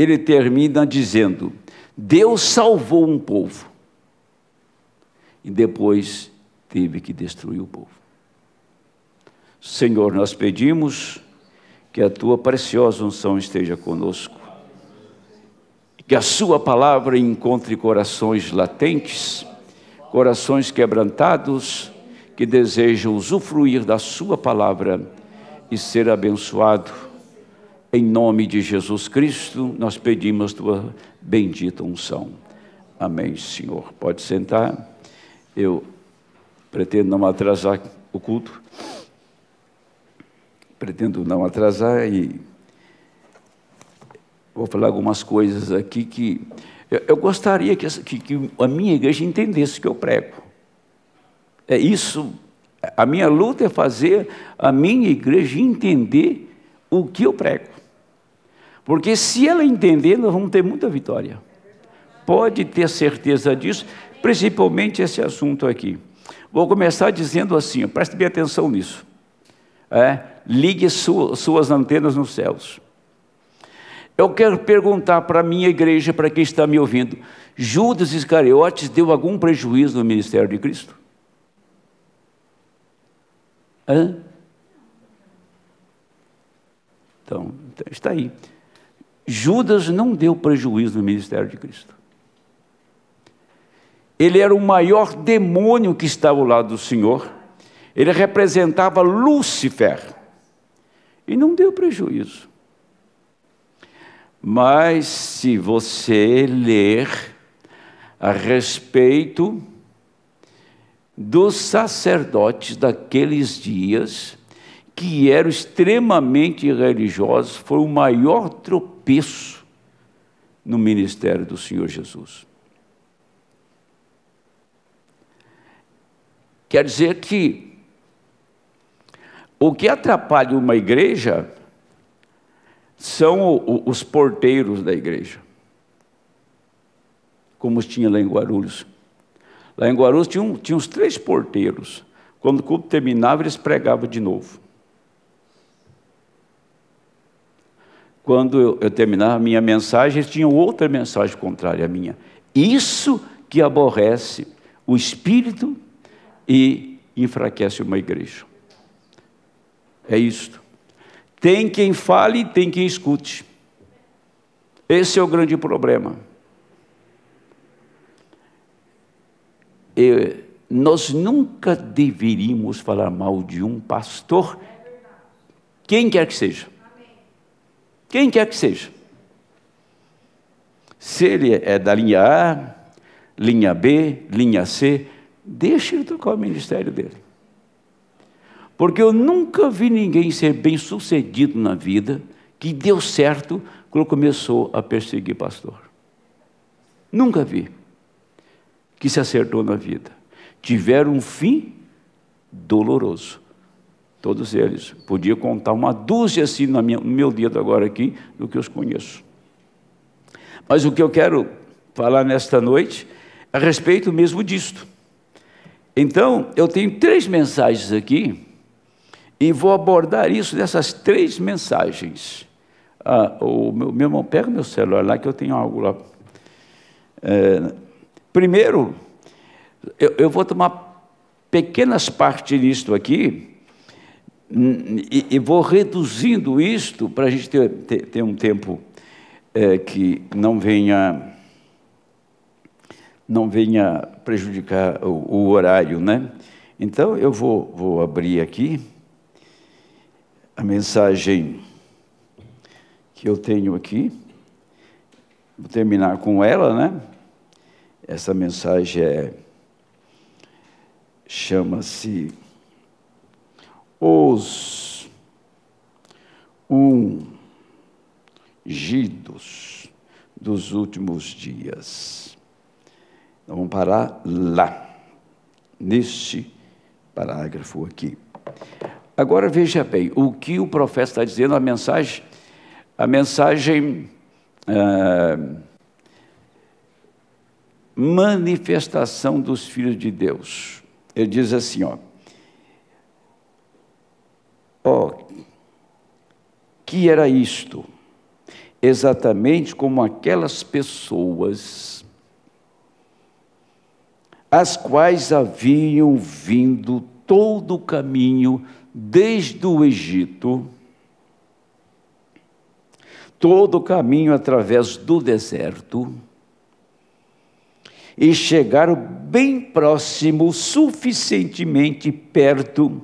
ele termina dizendo: Deus salvou um povo e depois teve que destruir o povo. Senhor, nós pedimos que a tua preciosa unção esteja conosco, que a sua palavra encontre corações latentes, corações quebrantados, que desejam usufruir da sua palavra e ser abençoado. Em nome de Jesus Cristo, nós pedimos tua bendita unção. Amém, Senhor. Pode sentar. Eu pretendo não atrasar o culto. Pretendo não atrasar e vou falar algumas coisas aqui que eu gostaria que a minha igreja entendesse o que eu prego. É isso, a minha luta é fazer a minha igreja entender o que eu prego. Porque se ela entender, nós vamos ter muita vitória. Pode ter certeza disso, principalmente esse assunto aqui. Vou começar dizendo assim, preste bem atenção nisso. Ligue suas antenas nos céus. Eu quero perguntar para a minha igreja, para quem está me ouvindo: Judas Iscariotes deu algum prejuízo no ministério de Cristo? Então, está aí. Judas não deu prejuízo no ministério de Cristo. Ele era o maior demônio que estava ao lado do Senhor. Ele representava Lúcifer. E não deu prejuízo. Mas se você ler a respeito dos sacerdotes daqueles dias, que eram extremamente religiosos, foi o maior tropeço no ministério do Senhor Jesus. Quer dizer que o que atrapalha uma igreja são os porteiros da igreja, como tinha lá em Guarulhos. Lá em Guarulhos tinha uns 3 porteiros. Quando o culto terminava, eles pregavam de novo. Quando eu terminava a minha mensagem, eles tinham outra mensagem contrária à minha. Isso que aborrece o espírito e enfraquece uma igreja. É isto. Tem quem fale e tem quem escute. Esse é o grande problema. Nós nunca deveríamos falar mal de um pastor, quem quer que seja. Quem quer que seja. Se ele é da linha A, linha B, linha C, deixa ele tocar o ministério dele. Porque eu nunca vi ninguém ser bem-sucedido na vida, que deu certo, quando começou a perseguir pastor. Nunca vi. Que se acertou na vida. Tiveram um fim doloroso. Todos eles. Podia contar uma dúzia assim no meu dedo agora aqui, do que eu os conheço. Mas o que eu quero falar nesta noite é a respeito mesmo disto. Então, eu tenho 3 mensagens aqui, e vou abordar isso nessas 3 mensagens. Meu irmão, pega meu celular lá, que eu tenho algo lá. Primeiro, eu vou tomar pequenas partes nisto aqui, e vou reduzindo isto para a gente ter um tempo que não venha prejudicar o horário, né? Então, eu vou abrir aqui a mensagem que eu tenho aqui. Vou terminar com ela, né? Essa mensagem chama-se Os Ungidos dos Últimos Dias. Então, vamos parar lá, neste parágrafo aqui. Agora, veja bem, o que o profeta está dizendo, a mensagem manifestação dos filhos de Deus. Ele diz assim, que era isto? exatamente como aquelas pessoas as quais haviam vindo todo o caminho desde o Egito, todo o caminho através do deserto, e chegaram bem próximo, suficientemente perto,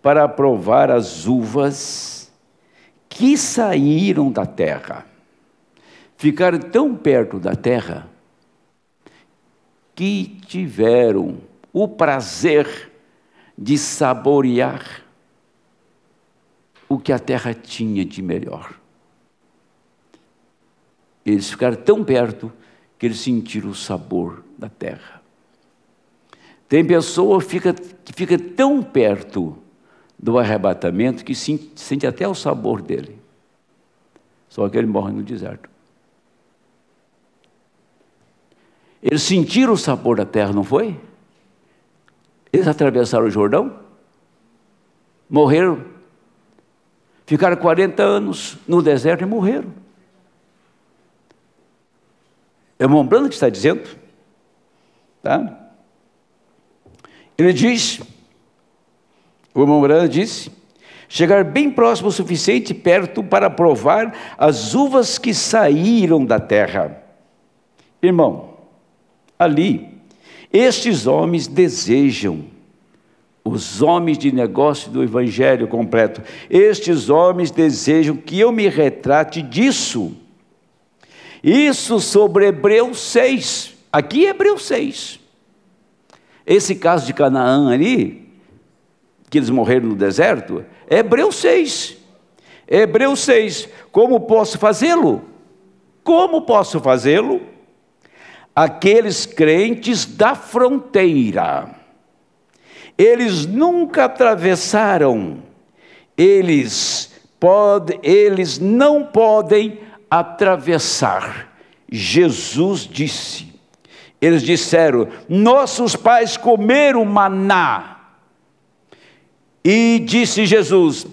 para provar as uvas que saíram da terra. Ficaram tão perto da terra que tiveram o prazer de saborear o que a terra tinha de melhor. Eles ficaram tão perto que eles sentiram o sabor da terra. Tem pessoa que fica tão perto do arrebatamento que sente até o sabor dele. Só que ele morre no deserto. Eles sentiram o sabor da terra, não foi? Eles atravessaram o Jordão, morreram, ficaram 40 anos no deserto e morreram. É o Mombrana que está dizendo, tá? Ele diz, o Mombrana disse, chegar bem próximo o suficiente perto para provar as uvas que saíram da terra. Irmão, ali, estes homens desejam, os homens de negócio do Evangelho completo, estes homens desejam que eu me retrate disso. Isso sobre Hebreus 6, aqui é Hebreus 6. Esse caso de Canaã ali, que eles morreram no deserto, é Hebreus 6. Hebreus 6, como posso fazê-lo? Como posso fazê-lo? Aqueles crentes da fronteira, eles nunca atravessaram, eles não podem atravessar. Jesus disse, eles disseram, nossos pais comeram maná, e disse Jesus,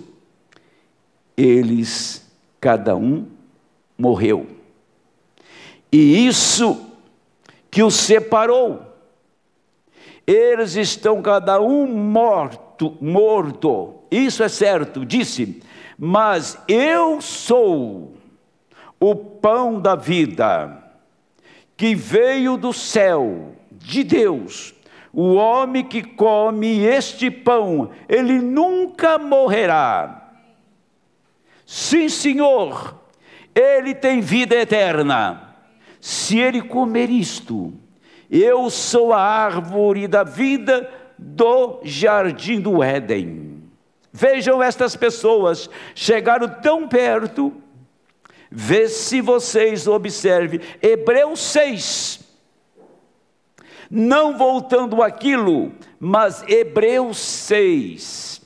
eles, cada um morreu, e isso que os separou, eles estão cada um morto, isso é certo, disse, mas eu sou o pão da vida, que veio do céu, de Deus. O homem que come este pão, ele nunca morrerá. Sim, Senhor, ele tem vida eterna. Se ele comer isto, eu sou a árvore da vida do jardim do Éden. Vejam estas pessoas, chegaram tão perto. Vê se vocês observem, Hebreus 6, não voltando àquilo, mas Hebreus 6,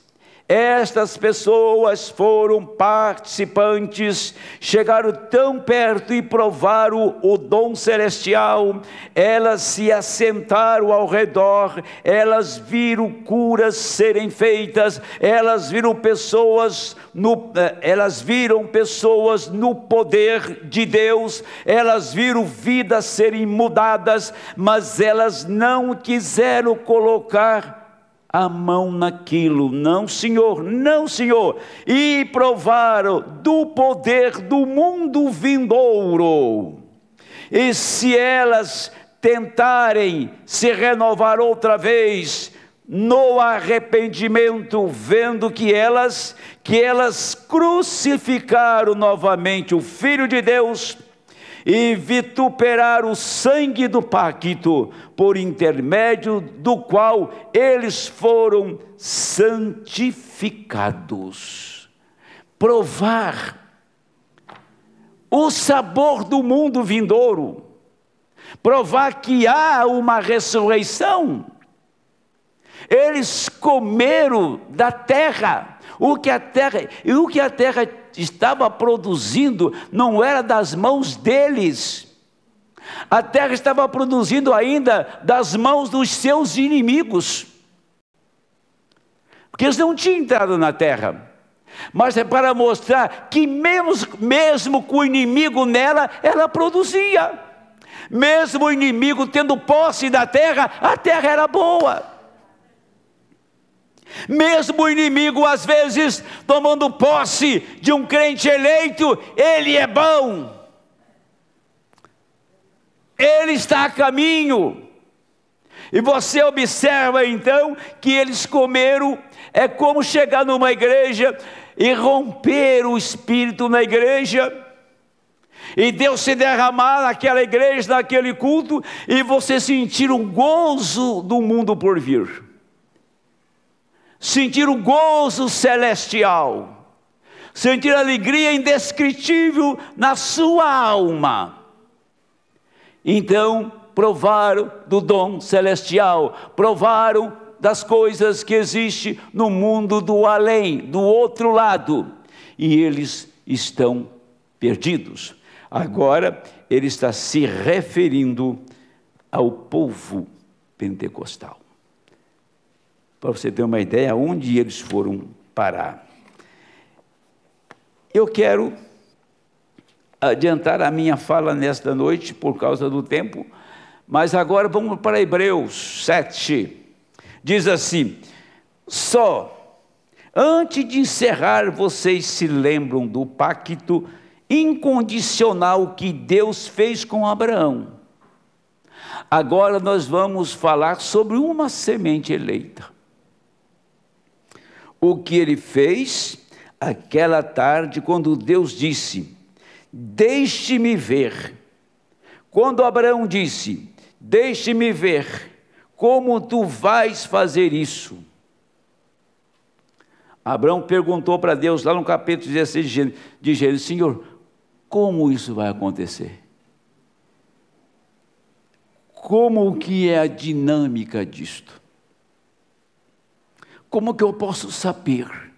estas pessoas foram participantes, chegaram tão perto e provaram o dom celestial, elas se assentaram ao redor, elas viram curas serem feitas, elas viram pessoas no poder de Deus, elas viram vidas serem mudadas, mas elas não quiseram colocar a mão naquilo, não Senhor, não Senhor, e provaram do poder do mundo vindouro, e se elas tentarem se renovar outra vez, no arrependimento, vendo que elas crucificaram novamente o Filho de Deus, e vituperaram o sangue do pacto, por intermédio do qual eles foram santificados. Provar o sabor do mundo vindouro, provar que há uma ressurreição. Eles comeram da terra, o que a terra estava produzindo não era das mãos deles, a terra estava produzindo ainda das mãos dos seus inimigos, porque eles não tinham entrado na terra, mas é para mostrar que mesmo com o inimigo nela, ela produzia. Mesmo o inimigo tendo posse da terra, a terra era boa. Mesmo o inimigo às vezes tomando posse de um crente eleito, ele é bom. Ele está a caminho. E você observa então que eles comeram. É como chegar numa igreja e romper o espírito na igreja, e Deus se derramar naquela igreja, naquele culto, e você sentir o gozo do mundo por vir, sentir o gozo celestial, sentir alegria indescritível na sua alma. Então provaram do dom celestial, provaram das coisas que existem no mundo do além, do outro lado, e eles estão perdidos. Agora ele está se referindo ao povo pentecostal, para você ter uma ideia onde eles foram parar. Eu quero adiantar a minha fala nesta noite por causa do tempo, mas agora vamos para Hebreus 7. Diz assim: só antes de encerrar, vocês se lembram do pacto incondicional que Deus fez com Abraão. Agora nós vamos falar sobre uma semente eleita. O que ele fez aquela tarde, quando Deus disse: deixe-me ver. Quando Abraão disse: deixe-me ver como tu vais fazer isso. Abraão perguntou para Deus, lá no capítulo 16 de Gênesis: Senhor, como isso vai acontecer? Como que é a dinâmica disto? Como que eu posso saber?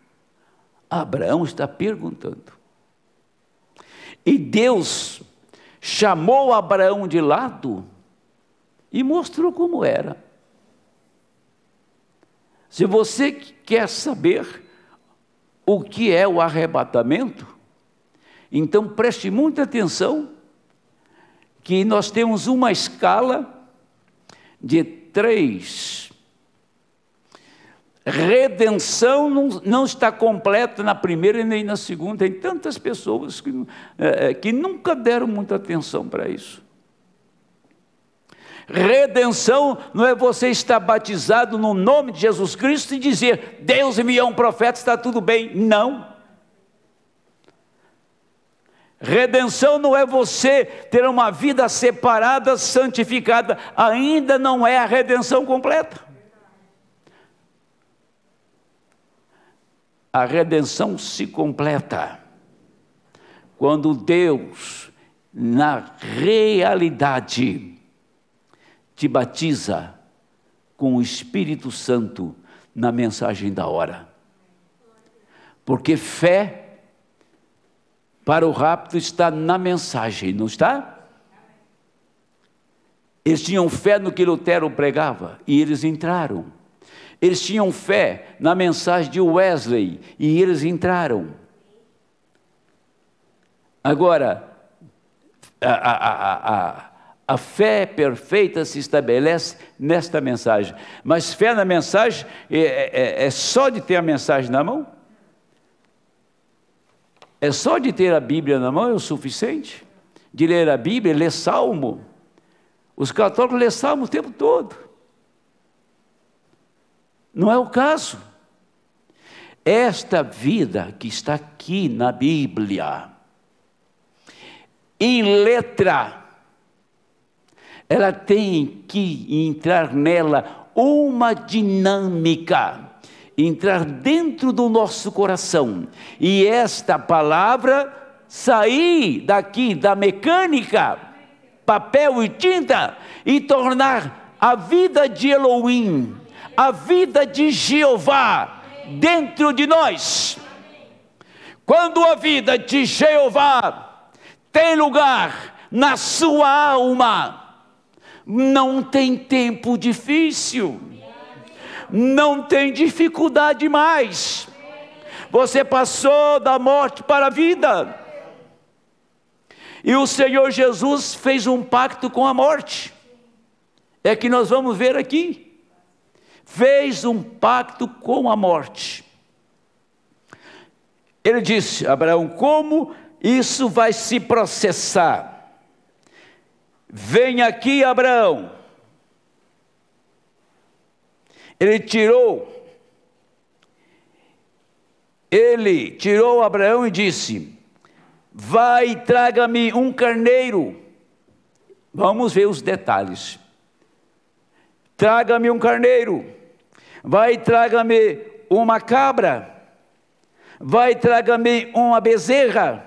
Abraão está perguntando. E Deus chamou Abraão de lado e mostrou como era. Se você quer saber o que é o arrebatamento, então preste muita atenção, que nós temos uma escala de 3. Redenção não está completa na primeira e nem na segunda. Tem tantas pessoas que nunca deram muita atenção para isso. Redenção não é você estar batizado no nome de Jesus Cristo e dizer: Deus enviou um profeta, está tudo bem. Não. Redenção não é você ter uma vida separada, santificada. Ainda não é a redenção completa. A redenção se completa quando Deus, na realidade, te batiza com o Espírito Santo na mensagem da hora. Porque fé para o rapto está na mensagem, não está? Eles tinham fé no que Lutero pregava e eles entraram. Eles tinham fé na mensagem de Wesley e eles entraram. Agora, a fé perfeita se estabelece nesta mensagem. Mas fé na mensagem é só de ter a mensagem na mão? É só de ter a Bíblia na mão é o suficiente? De ler a Bíblia, ler Salmo? Os católicos lêem Salmo o tempo todo. Não é o caso. Esta vida que está aqui na Bíblia, em letra, ela tem que entrar nela uma dinâmica, entrar dentro do nosso coração, e esta palavra sair daqui da mecânica, papel e tinta, e tornar a vida de Elohim, a vida de Jeová dentro de nós. Quando a vida de Jeová tem lugar na sua alma, não tem tempo difícil, não tem dificuldade mais. Você passou da morte para a vida. E o Senhor Jesus fez um pacto com a morte. É que nós vamos ver aqui. Fez um pacto com a morte. Ele disse: Abraão, como isso vai se processar? Vem aqui, Abraão. Ele tirou Abraão e disse: vai e traga-me um carneiro. Vamos ver os detalhes. Traga-me um carneiro. Vai e traga-me uma cabra. Vai e traga-me uma bezerra.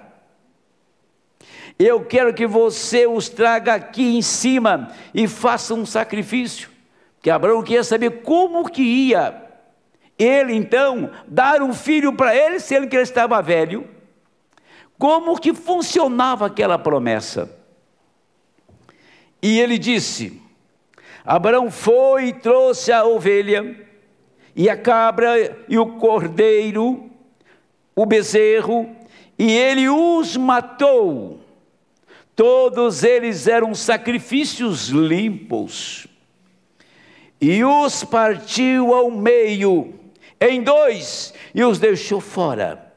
Eu quero que você os traga aqui em cima e faça um sacrifício. Porque Abraão queria saber como que ia ele então dar um filho para ele, sendo que ele estava velho. Como que funcionava aquela promessa? E ele disse: Abraão foi e trouxe a ovelha, e a cabra, e o cordeiro, o bezerro, e ele os matou. Todos eles eram sacrifícios limpos, e os partiu ao meio, em dois, e os deixou fora.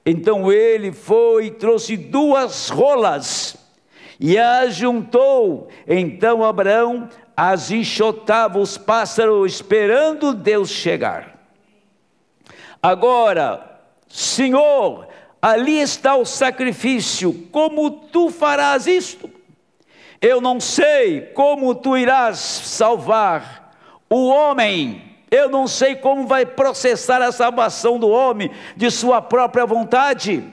Então ele foi e trouxe 2 rolas, e as juntou. Então Abraão as enxotava os pássaros, esperando Deus chegar. Agora, Senhor, ali está o sacrifício, como tu farás isto? Eu não sei como tu irás salvar o homem. Eu não sei como vai processar a salvação do homem de sua própria vontade.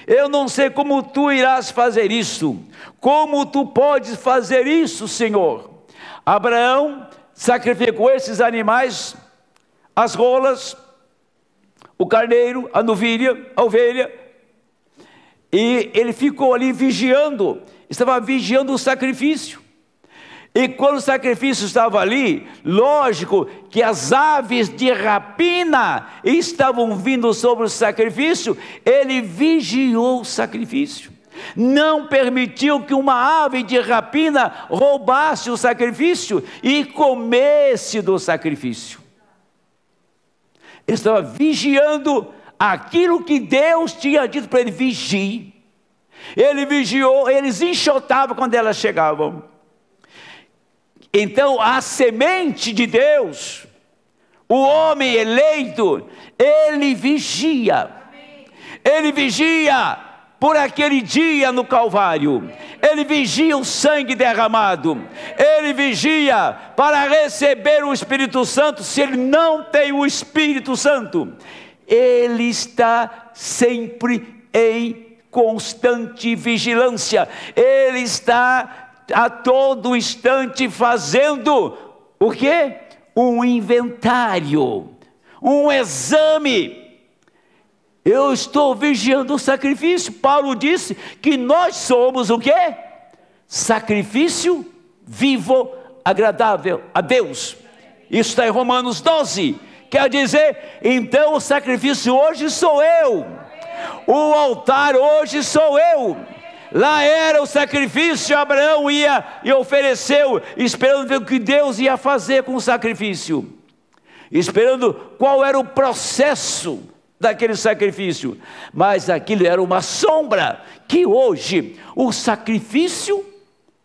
Eu não sei como tu irás fazer isso. Como tu podes fazer isso, Senhor? Abraão sacrificou esses animais, as rolas, o carneiro, a novilha, a ovelha, e ele ficou ali vigiando, estava vigiando o sacrifício. E quando o sacrifício estava ali, lógico que as aves de rapina estavam vindo sobre o sacrifício, ele vigiou o sacrifício. Não permitiu que uma ave de rapina roubasse o sacrifício e comesse do sacrifício. Ele estava vigiando aquilo que Deus tinha dito para ele: vigie. Ele vigiou, eles enxotavam quando elas chegavam. Então a semente de Deus, o homem eleito, ele vigia. Ele vigia por aquele dia no Calvário. Ele vigia o sangue derramado. Ele vigia para receber o Espírito Santo. Se ele não tem o Espírito Santo, ele está sempre em constante vigilância. Ele está a todo instante fazendo o quê? Um inventário, um exame. Eu estou vigiando o sacrifício. Paulo disse que nós somos o quê? Sacrifício vivo, agradável a Deus. Isso está em Romanos 12. Quer dizer, então o sacrifício hoje sou eu. O altar hoje sou eu. Lá era o sacrifício, Abraão ia e ofereceu, esperando ver o que Deus ia fazer com o sacrifício, esperando qual era o processo daquele sacrifício. Mas aquilo era uma sombra, que hoje o sacrifício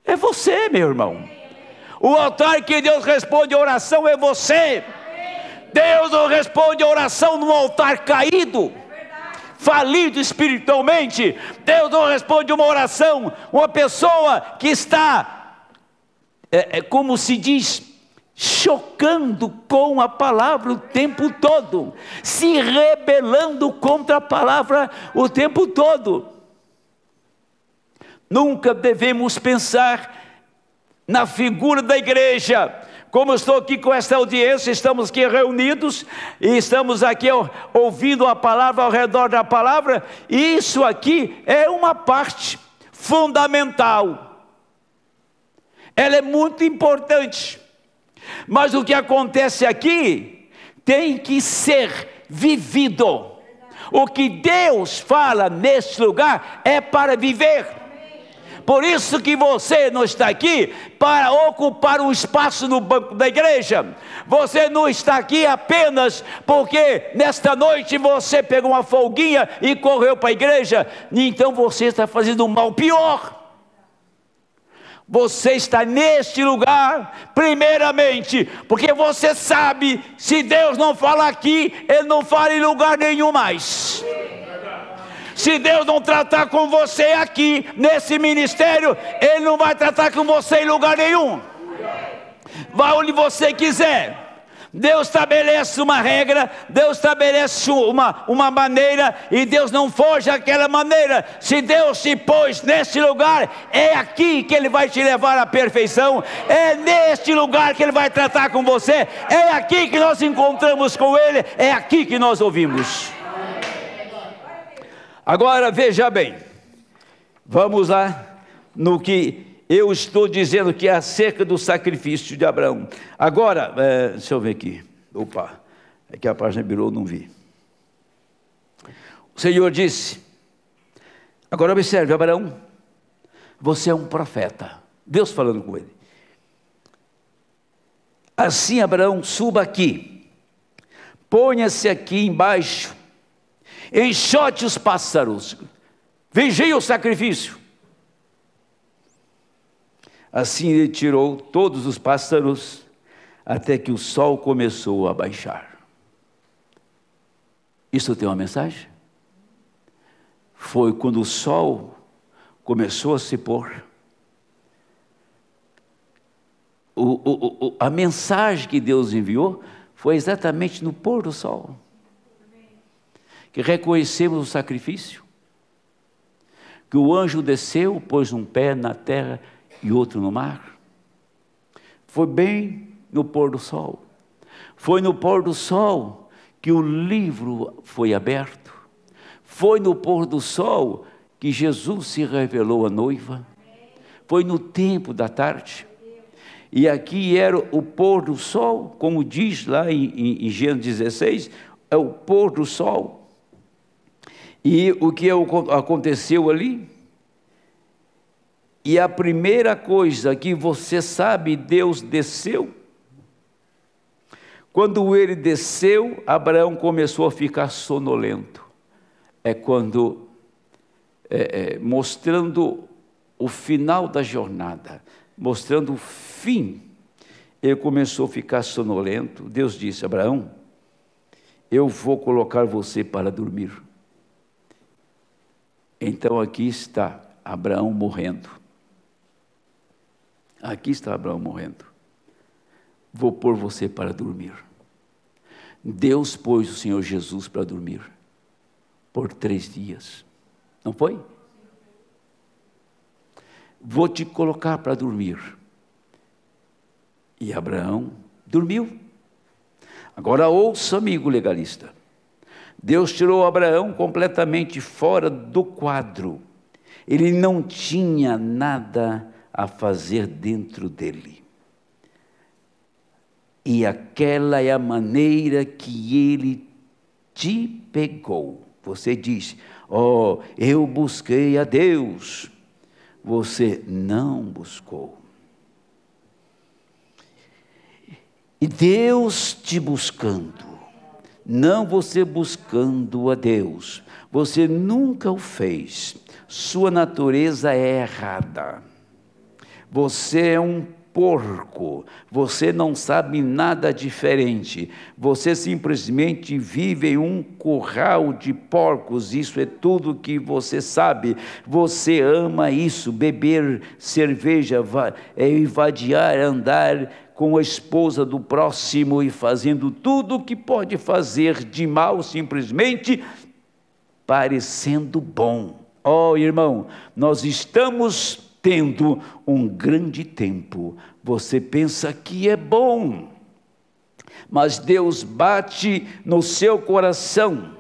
é você, meu irmão. O altar que Deus responde a oração é você. Deus não responde a oração num altar caído, falido espiritualmente. Deus não responde uma oração, uma pessoa que está, como se diz, chocando com a palavra o tempo todo, se rebelando contra a palavra o tempo todo. Nunca devemos pensar na figura da igreja. Como eu estou aqui com esta audiência, estamos aqui reunidos e estamos aqui ouvindo a palavra, ao redor da palavra. Isso aqui é uma parte fundamental. Ela é muito importante. Mas o que acontece aqui tem que ser vivido. O que Deus fala neste lugar é para viver. Por isso que você não está aqui para ocupar um espaço no banco da igreja. Você não está aqui apenas porque nesta noite você pegou uma folguinha e correu para a igreja. Então você está fazendo um mal pior. Você está neste lugar, primeiramente, porque você sabe, se Deus não fala aqui, Ele não fala em lugar nenhum mais. Se Deus não tratar com você aqui, nesse ministério, Ele não vai tratar com você em lugar nenhum. Vá onde você quiser. Deus estabelece uma regra, Deus estabelece uma maneira, e Deus não foge àquela maneira. Se Deus te pôs neste lugar, é aqui que Ele vai te levar à perfeição, é neste lugar que Ele vai tratar com você, é aqui que nós encontramos com Ele, é aqui que nós ouvimos. Agora veja bem, vamos lá no que eu estou dizendo, que é acerca do sacrifício de Abraão. Agora, deixa eu ver aqui. Opa, é que a página virou, não vi. O Senhor disse, agora observe, Abraão, você é um profeta. Deus falando com ele. Assim, Abraão, suba aqui, ponha-se aqui embaixo, enxote os pássaros, vigie o sacrifício. Assim ele tirou todos os pássaros, até que o sol começou a baixar. Isso tem uma mensagem? Foi quando o sol começou a se pôr. A mensagem que Deus enviou foi exatamente no pôr do sol. Que reconhecemos o sacrifício. Que o anjo desceu, pôs um pé na terra e outro no mar. Foi bem no pôr do sol. Foi no pôr do sol que o livro foi aberto. Foi no pôr do sol que Jesus se revelou à noiva. Foi no tempo da tarde. E aqui era o pôr do sol, como diz lá em Gênesis 16, é o pôr do sol. E o que aconteceu ali? E a primeira coisa que você sabe, Deus desceu. Quando ele desceu, Abraão começou a ficar sonolento. É quando, mostrando o final da jornada, mostrando o fim, ele começou a ficar sonolento. Deus disse, Abraão, eu vou colocar você para dormir. Então aqui está Abraão morrendo. Aqui está Abraão morrendo. Vou pôr você para dormir. Deus pôs o Senhor Jesus para dormir por 3 dias. Não foi? Vou te colocar para dormir. E Abraão dormiu. Agora ouça, amigo legalista. Deus tirou Abraão completamente fora do quadro. Ele não tinha nada a fazer dentro dele. E aquela é a maneira que ele te pegou. Você diz, eu busquei a Deus. Você não buscou. E Deus te buscando, não você buscando a Deus. Você nunca o fez. Sua natureza é errada. Você é um porco, você não sabe nada diferente, você simplesmente vive em um curral de porcos, isso é tudo que você sabe. Você ama isso, beber cerveja, vadiar, andar com a esposa do próximo e fazendo tudo o que pode fazer de mal, simplesmente parecendo bom. Irmão, nós estamos tendo um grande tempo. Você pensa que é bom, mas Deus bate no seu coração.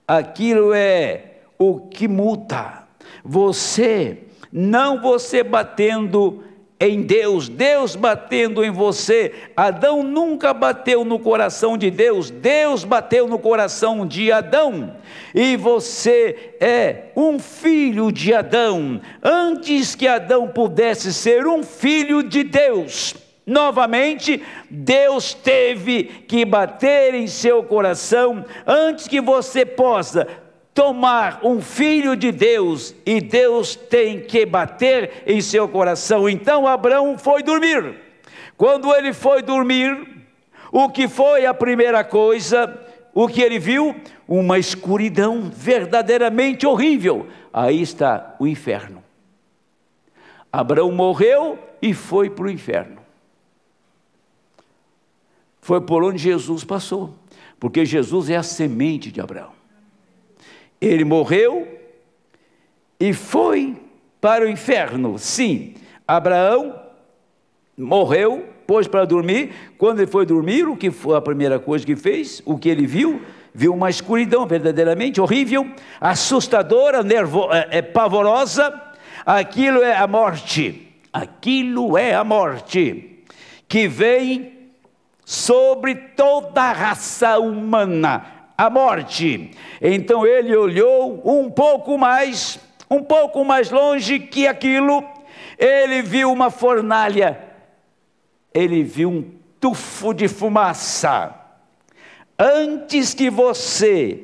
Aquilo é o que muda. Você batendo em Deus, Deus batendo em você. Adão nunca bateu no coração de Deus, Deus bateu no coração de Adão, e você é um filho de Adão, antes que Adão pudesse ser um filho de Deus. Novamente, Deus teve que bater em seu coração, antes que você possa tomar um filho de Deus, e Deus tem que bater em seu coração. Então Abraão foi dormir. Quando ele foi dormir, o que foi a primeira coisa, o que ele viu? Uma escuridão verdadeiramente horrível. Aí está o inferno. Abraão morreu e foi para o inferno. Foi por onde Jesus passou, porque Jesus é a semente de Abraão. Ele morreu e foi para o inferno. Sim, Abraão morreu, pôs para dormir. Quando ele foi dormir, o que foi a primeira coisa que fez? O que ele viu? Viu uma escuridão verdadeiramente horrível, assustadora, pavorosa. Aquilo é a morte. Aquilo é a morte que vem sobre toda a raça humana. A morte. Então ele olhou um pouco mais longe que aquilo. Ele viu uma fornalha, ele viu um tufo de fumaça. Antes que você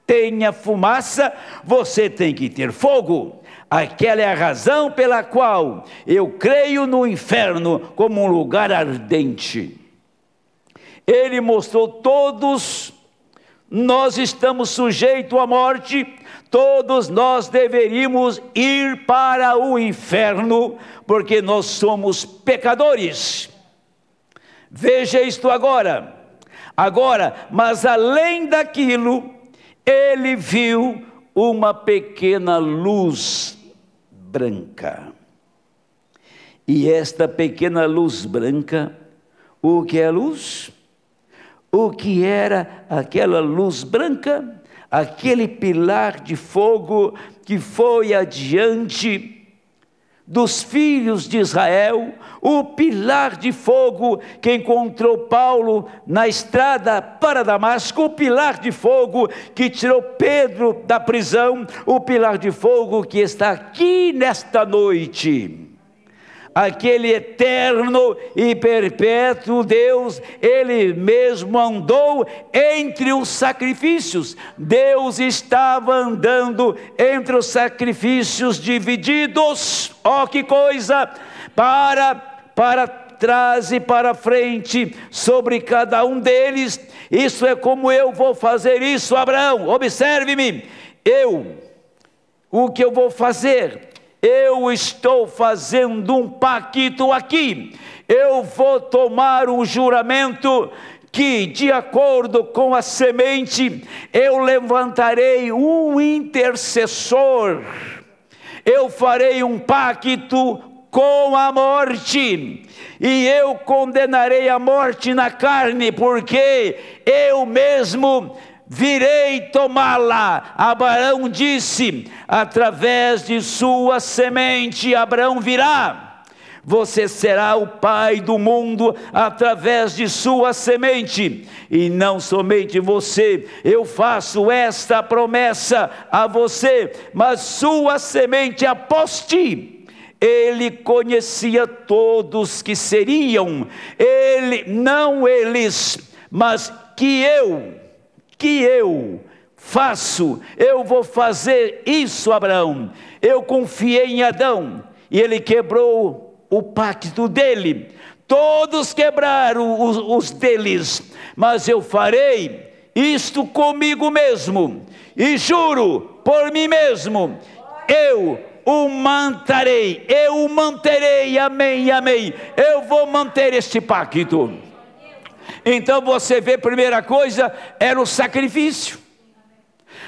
tenha fumaça, você tem que ter fogo. Aquela é a razão pela qual eu creio no inferno como um lugar ardente. Ele mostrou todos. Nós estamos sujeitos à morte, todos nós deveríamos ir para o inferno, porque nós somos pecadores. Veja isto agora, mas além daquilo, ele viu uma pequena luz branca. E esta pequena luz branca, o que é luz? O que era aquela luz branca? Aquele pilar de fogo que foi adiante dos filhos de Israel, o pilar de fogo que encontrou Paulo na estrada para Damasco, o pilar de fogo que tirou Pedro da prisão, o pilar de fogo que está aqui nesta noite. Aquele eterno e perpétuo Deus, Ele mesmo andou entre os sacrifícios. Deus estava andando entre os sacrifícios divididos. Oh, que coisa! Para trás e para frente, sobre cada um deles. Isso é como eu vou fazer isso, Abraão. Observe-me. O que eu vou fazer? Eu estou fazendo um pacto aqui. Eu vou tomar um juramento que, de acordo com a semente, eu levantarei um intercessor. Eu farei um pacto com a morte, e eu condenarei a morte na carne, porque eu mesmo virei tomá-la. Abraão disse: através de sua semente Abraão virá. Você será o pai do mundo através de sua semente. E não somente você, eu faço esta promessa a você, mas sua semente após ti. Ele conhecia todos que seriam, não eles, mas que eu faço, eu vou fazer isso, Abraão. Eu confiei em Adão, e ele quebrou o pacto dele. Todos quebraram os deles, mas eu farei isto comigo mesmo, e juro por mim mesmo, eu o manterei, amém, amém. Eu vou manter este pacto. Então você vê, primeira coisa, era o sacrifício.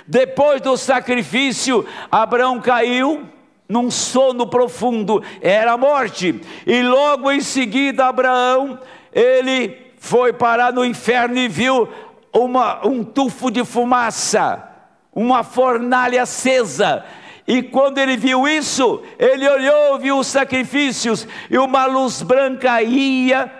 Depois do sacrifício, Abraão caiu num sono profundo, era a morte. E logo em seguida, Abraão, ele foi parar no inferno e viu um tufo de fumaça, uma fornalha acesa. E quando ele viu isso, ele olhou, viu os sacrifícios, e uma luz branca ia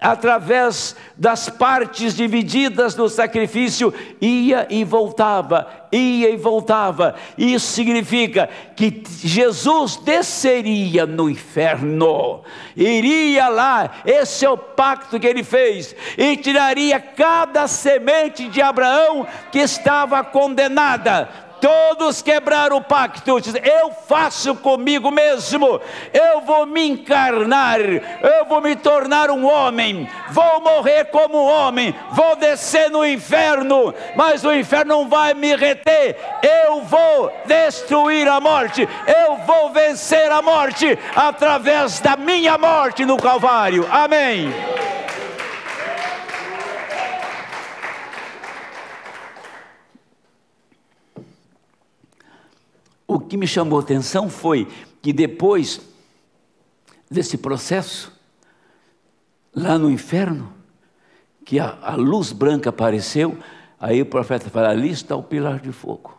através das partes divididas do sacrifício, ia e voltava, ia e voltava. Isso significa que Jesus desceria no inferno, iria lá, esse é o pacto que ele fez, e tiraria cada semente de Abraão que estava condenada. Todos quebraram o pacto, eu faço comigo mesmo, eu vou me encarnar, eu vou me tornar um homem, vou morrer como um homem, vou descer no inferno, mas o inferno não vai me reter, eu vou destruir a morte, eu vou vencer a morte, através da minha morte no Calvário, amém. O que me chamou a atenção foi que depois desse processo, lá no inferno, que a luz branca apareceu, aí o profeta fala, ali está o pilar de fogo.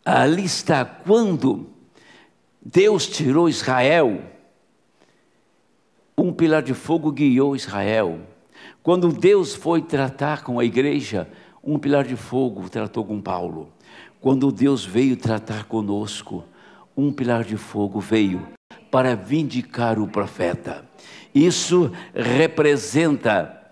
Ali está quando Deus tirou Israel, um pilar de fogo guiou Israel. Quando Deus foi tratar com a igreja, um pilar de fogo tratou com Paulo. Quando Deus veio tratar conosco, um pilar de fogo veio para vindicar o profeta. Isso representa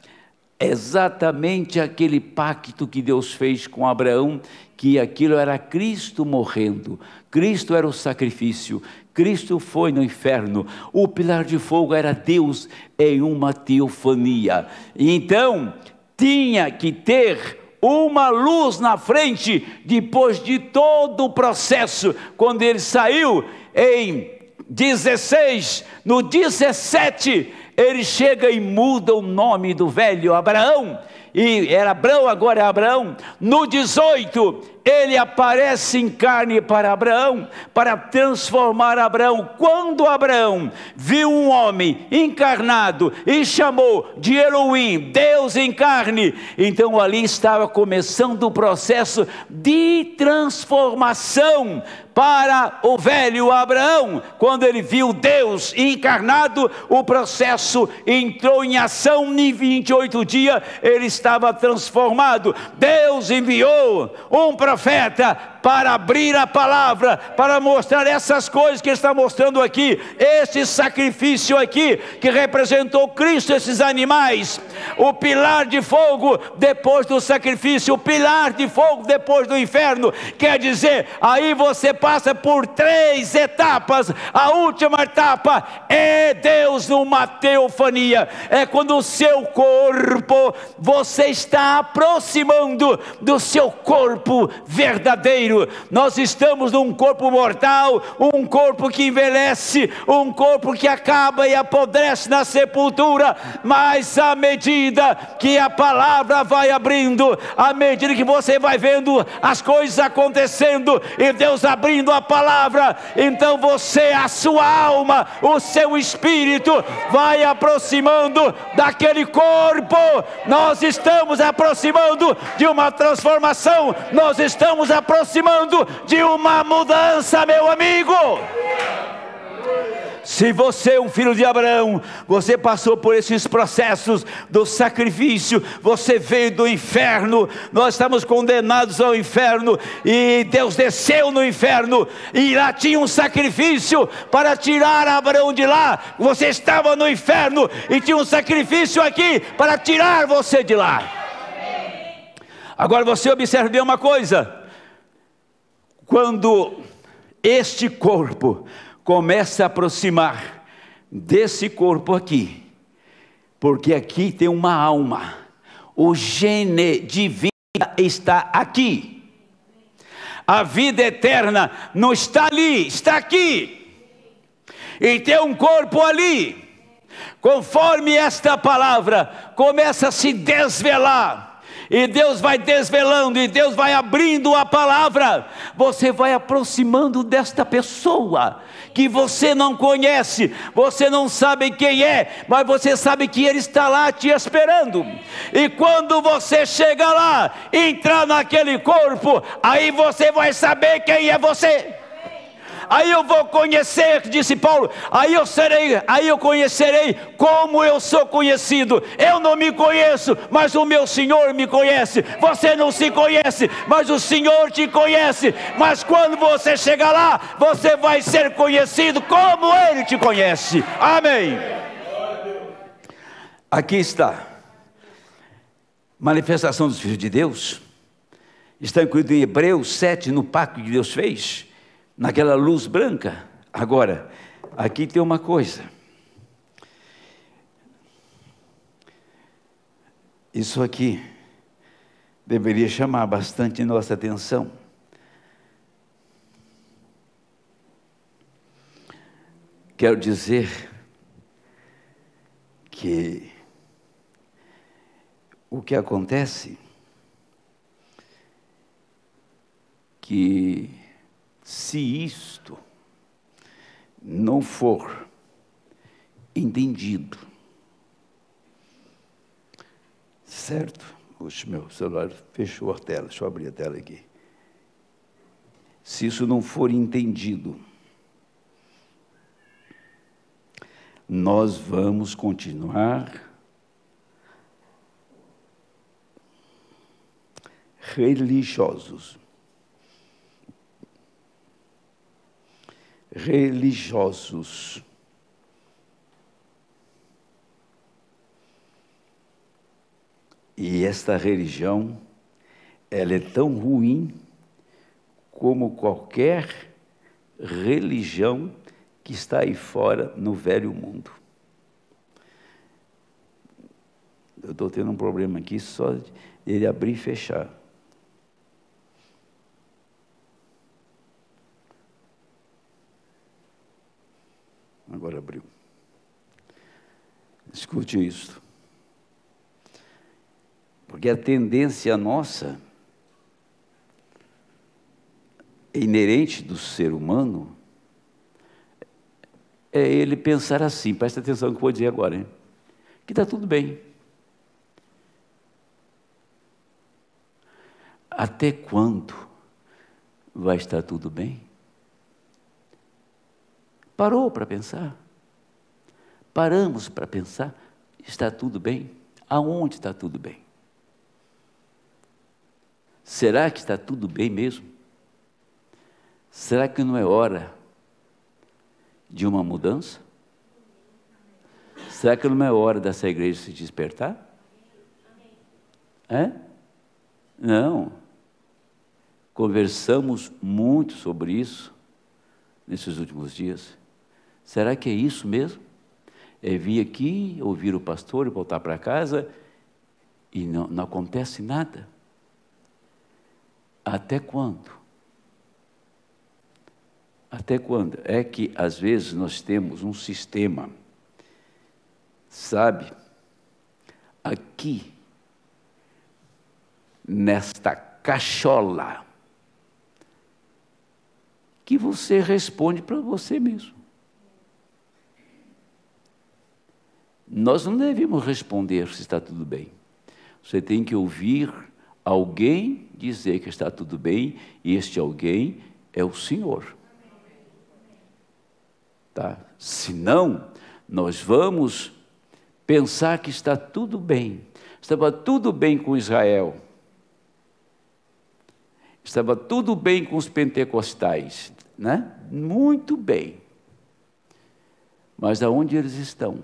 exatamente aquele pacto que Deus fez com Abraão, que aquilo era Cristo morrendo, Cristo era o sacrifício, Cristo foi no inferno, o pilar de fogo era Deus em uma teofania. Então, tinha que ter uma luz na frente, depois de todo o processo. Quando ele saiu em 16, no 17, ele chega e muda o nome do velho Abraão, e era Abrão, agora é Abraão. No 18, ele aparece em carne para Abraão, para transformar Abraão. Quando Abraão viu um homem encarnado e chamou de Elohim, Deus em carne, então ali estava começando o processo de transformação para o velho Abraão. Quando ele viu Deus encarnado, o processo entrou em ação. Em 28 dias ele estava transformado. Deus enviou um profeta para abrir a palavra, para mostrar essas coisas que ele está mostrando aqui, esse sacrifício aqui, que representou Cristo, esses animais, o pilar de fogo depois do sacrifício, o pilar de fogo depois do inferno, quer dizer, aí você passa por 3 etapas, a última etapa é Deus numa teofania, é quando o seu corpo, você está aproximando do seu corpo verdadeiro. Nós estamos num corpo mortal, um corpo que envelhece, um corpo que acaba e apodrece na sepultura, mas à medida que a palavra vai abrindo, à medida que você vai vendo as coisas acontecendo, e Deus abrindo a palavra, então você, a sua alma, o seu espírito, vai aproximando daquele corpo. Nós estamos aproximando de uma transformação, nós estamos aproximando de uma mudança, meu amigo. Se você é um filho de Abraão, você passou por esses processos do sacrifício, você veio do inferno, nós estamos condenados ao inferno, e Deus desceu no inferno, e lá tinha um sacrifício para tirar Abraão de lá. Você estava no inferno, e tinha um sacrifício aqui para tirar você de lá. Agora você observe bem uma coisa, quando este corpo começa a aproximar desse corpo aqui, porque aqui tem uma alma, o gene de vida está aqui, a vida eterna não está ali, está aqui, e tem um corpo ali. Conforme esta palavra começa a se desvelar, e Deus vai desvelando, e Deus vai abrindo a palavra, você vai aproximando desta pessoa, que você não conhece, você não sabe quem é, mas você sabe que Ele está lá te esperando, e quando você chega lá, entrar naquele corpo, aí você vai saber quem é você. Aí eu vou conhecer, disse Paulo, aí eu conhecerei como eu sou conhecido. Eu não me conheço, mas o meu Senhor me conhece. Você não se conhece, mas o Senhor te conhece. Mas quando você chegar lá, você vai ser conhecido como Ele te conhece. Amém. Aqui está. Manifestação dos filhos de Deus. Está incluído em Hebreus 7, no pacto que Deus fez, naquela luz branca. Agora, aqui tem uma coisa. Isso aqui deveria chamar bastante nossa atenção. Quero dizer que o que acontece, que se isto não for entendido, certo? Oxe, meu celular fechou a tela, deixa eu abrir a tela aqui. Se isso não for entendido, nós vamos continuar religiosos. E esta religião, ela é tão ruim como qualquer religião que está aí fora no velho mundo. Eu estou tendo um problema aqui só de ele abrir e fechar. Agora abriu. Escute isso. Porque a tendência nossa, inerente do ser humano, é ele pensar assim, presta atenção no que eu vou dizer agora, hein? Que está tudo bem. Até quando vai estar tudo bem? Parou para pensar? Paramos para pensar? Está tudo bem? Aonde está tudo bem? Será que está tudo bem mesmo? Será que não é hora de uma mudança? Será que não é hora dessa igreja se despertar? É? Não. Conversamos muito sobre isso nesses últimos dias. Será que é isso mesmo? É vir aqui, ouvir o pastor e voltar para casa e não acontece nada? Até quando? Até quando? É que às vezes nós temos um sistema, sabe, aqui, nesta cachola, que você responde para você mesmo. Nós não devemos responder se está tudo bem. Você tem que ouvir alguém dizer que está tudo bem, e este alguém é o Senhor. Tá? Senão, nós vamos pensar que está tudo bem. Estava tudo bem com Israel. Estava tudo bem com os pentecostais, né? Muito bem. Mas aonde eles estão?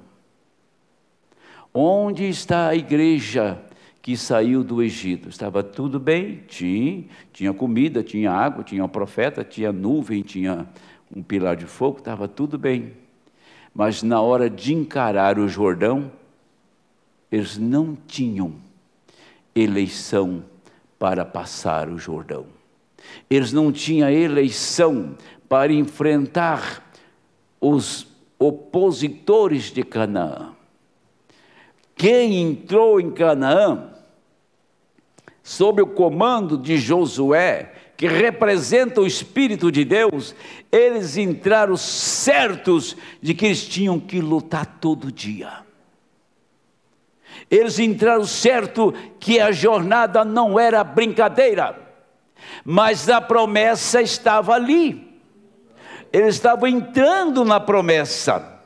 Onde está a igreja que saiu do Egito? Estava tudo bem? Tinha comida, tinha água, tinha um profeta, tinha nuvem, tinha um pilar de fogo, estava tudo bem. Mas na hora de encarar o Jordão, eles não tinham eleição para passar o Jordão. Eles não tinham eleição para enfrentar os opositores de Canaã. Quem entrou em Canaã sob o comando de Josué, que representa o Espírito de Deus, eles entraram certos de que eles tinham que lutar todo dia. Eles entraram certo que a jornada não era brincadeira, mas a promessa estava ali. Eles estavam entrando na promessa,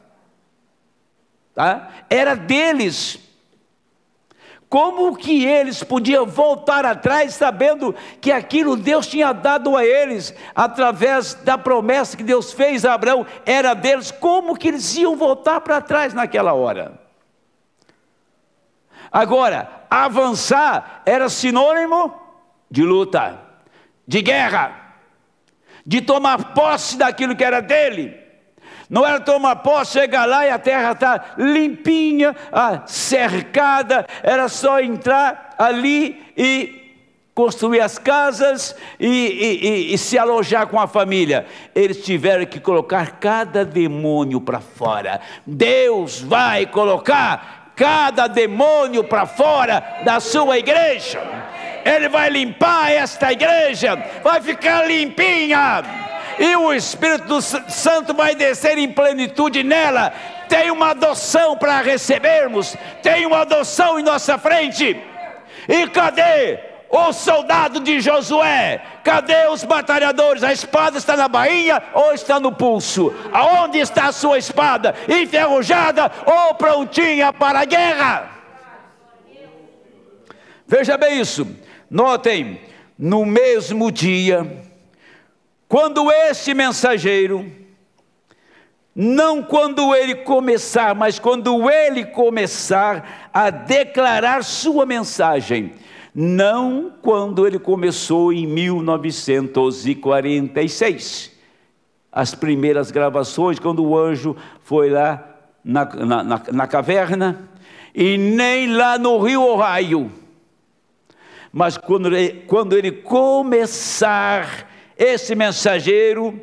tá? Era deles. Como que eles podiam voltar atrás, sabendo que aquilo Deus tinha dado a eles, através da promessa que Deus fez a Abraão, era deles? Como que eles iam voltar para trás naquela hora? Agora, avançar era sinônimo de luta, de guerra, de tomar posse daquilo que era dele. Não era tomar posse, chegar lá e a terra está limpinha, cercada, era só entrar ali e construir as casas e se alojar com a família. Eles tiveram que colocar cada demônio para fora. Deus vai colocar cada demônio para fora da sua igreja. Ele vai limpar esta igreja, vai ficar limpinha. E o Espírito Santo vai descer em plenitude nela. Tem uma adoção para recebermos, tem uma adoção em nossa frente. E cadê o soldado de Josué? Cadê os batalhadores? A espada está na bainha ou está no pulso? Aonde está a sua espada? Enferrujada ou prontinha para a guerra? Veja bem isso. Notem, no mesmo dia, quando este mensageiro, não quando ele começar, mas quando ele começar a declarar sua mensagem, não quando ele começou em 1946, as primeiras gravações, quando o anjo foi lá na caverna, e nem lá no Rio Ohio, mas quando ele começar, esse mensageiro,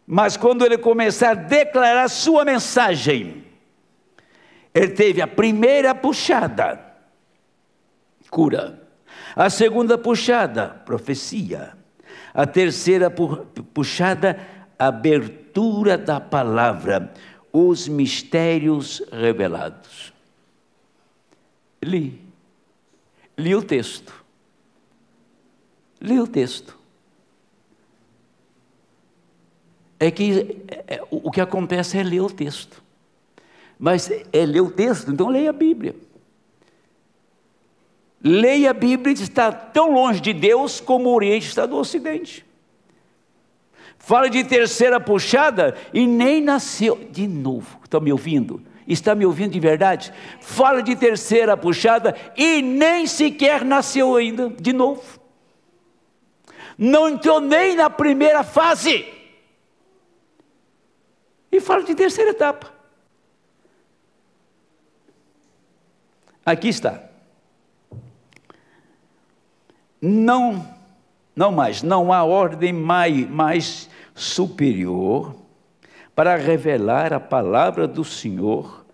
mas quando ele começar a declarar sua mensagem, ele teve a primeira puxada, cura, a segunda puxada, profecia, a terceira puxada, abertura da palavra, os mistérios revelados. Li o texto, é que o que acontece é ler o texto, mas é ler o texto, então leia a Bíblia. Leia a Bíblia, está tão longe de Deus como o Oriente está do Ocidente. Fala de terceira puxada e nem nasceu, de novo, estão me ouvindo? Está me ouvindo de verdade? Fala de terceira puxada e nem sequer nasceu ainda, de novo. Não entrou nem na primeira fase. E fala de terceira etapa. Aqui está. Não há ordem mais superior para revelar a palavra do Senhor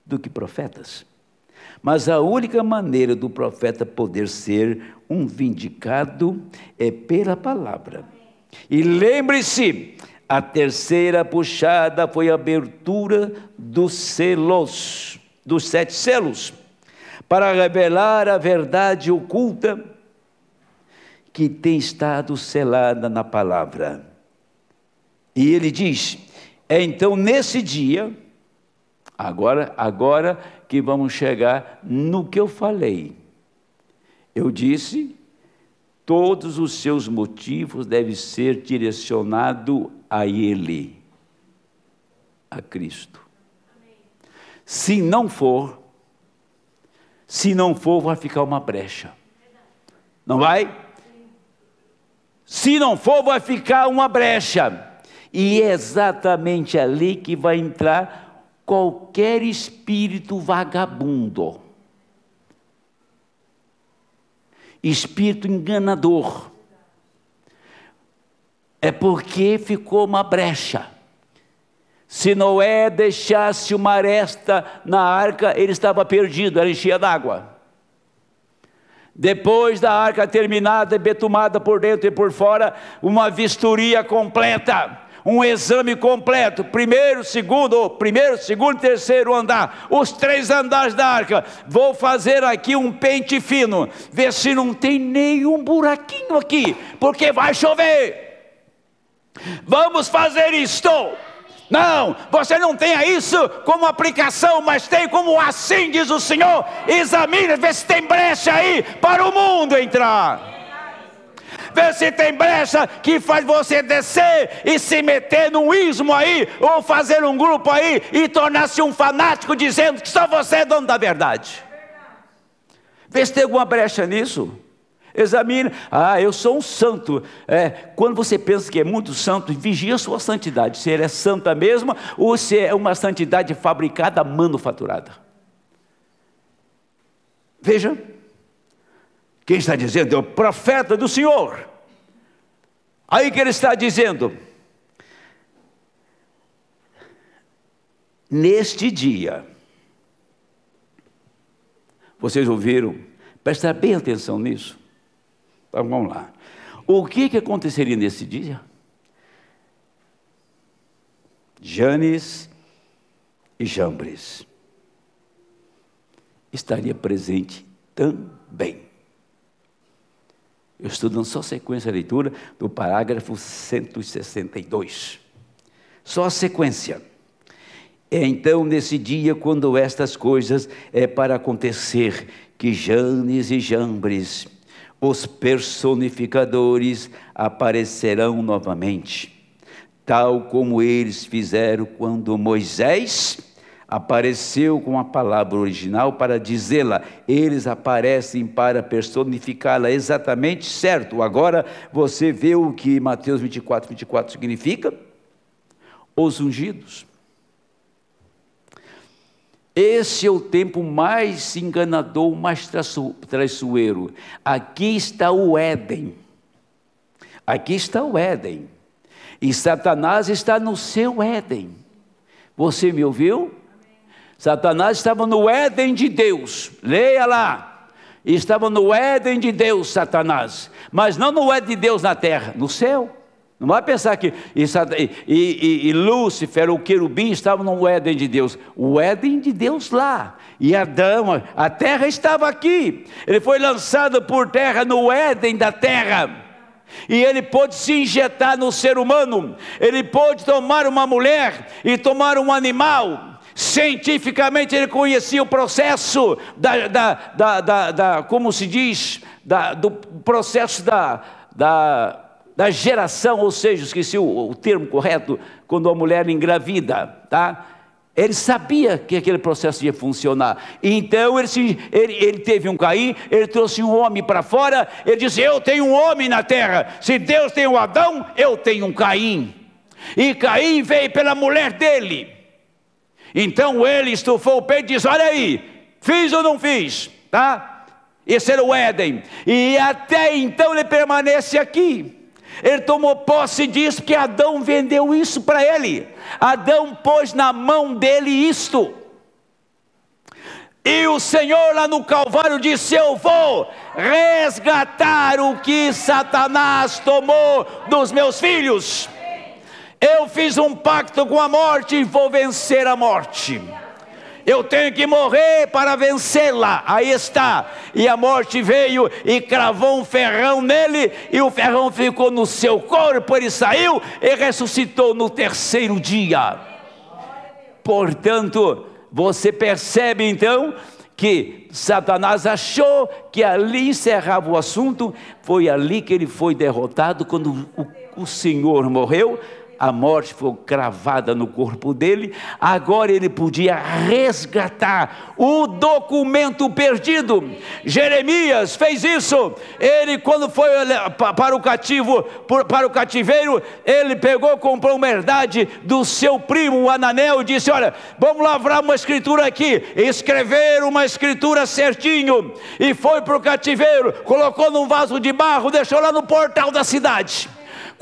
do que profetas. Mas a única maneira do profeta poder ser um vindicado é pela palavra. E lembre-se, a terceira puxada foi a abertura dos selos, dos 7 selos, para revelar a verdade oculta que tem estado selada na palavra. E ele diz, então nesse dia, agora que vamos chegar no que eu falei. Eu disse, todos os seus motivos devem ser direcionados a Ele, a Cristo. Se não for, vai ficar uma brecha. Não vai? Se não for, vai ficar uma brecha. E é exatamente ali que vai entrar qualquer espírito vagabundo, espírito enganador. É porque ficou uma brecha. Se Noé deixasse uma aresta na arca, ele estava perdido, ela enchia d'água. Depois da arca terminada, betumada por dentro e por fora, uma vistoria completa, um exame completo, primeiro, segundo e terceiro andar, os 3 andares da arca. Vou fazer aqui um pente fino, ver se não tem nenhum buraquinho aqui, porque vai chover. Vamos fazer isto. Não, você não tenha isso como aplicação, mas tem como assim diz o Senhor. Examine, vê se tem brecha aí para o mundo entrar. Vê se tem brecha que faz você descer e se meter num ismo aí, ou fazer um grupo aí e tornar-se um fanático dizendo que só você é dono da verdade. Vê se tem alguma brecha nisso. Examine. Eu sou um santo. Quando você pensa que é muito santo, vigia a sua santidade, se ele é santa mesmo, ou se é uma santidade fabricada, manufaturada. Veja, quem está dizendo é o profeta do Senhor. Aí que ele está dizendo: neste dia, vocês ouviram? Prestar bem atenção nisso. Então vamos lá. O que aconteceria nesse dia? Janes e Jambres estaria presente também. Eu estou dando só sequência de leitura do parágrafo 162. Só a sequência. Então, nesse dia, quando estas coisas é para acontecer, que Janes e Jambres, os personificadores, aparecerão novamente, tal como eles fizeram quando Moisés apareceu com a palavra original para dizê-la. Eles aparecem para personificá-la exatamente, certo? Agora você vê o que Mateus 24 significa? Os ungidos. Esse é o tempo mais enganador, mais traiçoeiro. Aqui está o Éden. Aqui está o Éden. E Satanás está no seu Éden. Você me ouviu? Satanás estava no Éden de Deus. Leia lá. Estava no Éden de Deus, Satanás. Mas não no Éden de Deus na terra, no céu. Não vai pensar que Lúcifer, o querubim, estavam no Éden de Deus. O Éden de Deus lá. E Adão, a terra estava aqui. Ele foi lançado por terra no Éden da terra. E ele pôde se injetar no ser humano. Ele pôde tomar uma mulher e tomar um animal. Cientificamente ele conhecia o processo como se diz, do processo da geração, ou seja, esqueci o termo correto, quando a mulher engravida, tá? Ele sabia que aquele processo ia funcionar. Então ele teve um Caim, ele trouxe um homem para fora, ele disse: eu tenho um homem na terra. Se Deus tem um Adão, eu tenho um Caim. E Caim veio pela mulher dele. Então ele estufou o peito e disse: olha aí, fiz ou não fiz? Tá? Esse era o Éden. E até então ele permanece aqui. Ele tomou posse disso, porque Adão vendeu isso para ele. Adão pôs na mão dele isto. E o Senhor lá no Calvário disse: eu vou resgatar o que Satanás tomou dos meus filhos. Eu fiz um pacto com a morte e vou vencer a morte. Eu tenho que morrer para vencê-la. Aí está. E a morte veio e cravou um ferrão nele, e o ferrão ficou no seu corpo. Ele saiu e ressuscitou no terceiro dia. Portanto, você percebe então que Satanás achou que ali encerrava o assunto. Foi ali que ele foi derrotado. Quando o Senhor morreu, a morte foi cravada no corpo dele. Agora ele podia resgatar o documento perdido. Jeremias fez isso. Ele, quando foi para o cativeiro, ele pegou, comprou uma herdade do seu primo, o Ananel, e disse: olha, vamos lavrar uma escritura aqui. Escreveram uma escritura certinho, e foi para o cativeiro, colocou num vaso de barro, deixou lá no portal da cidade.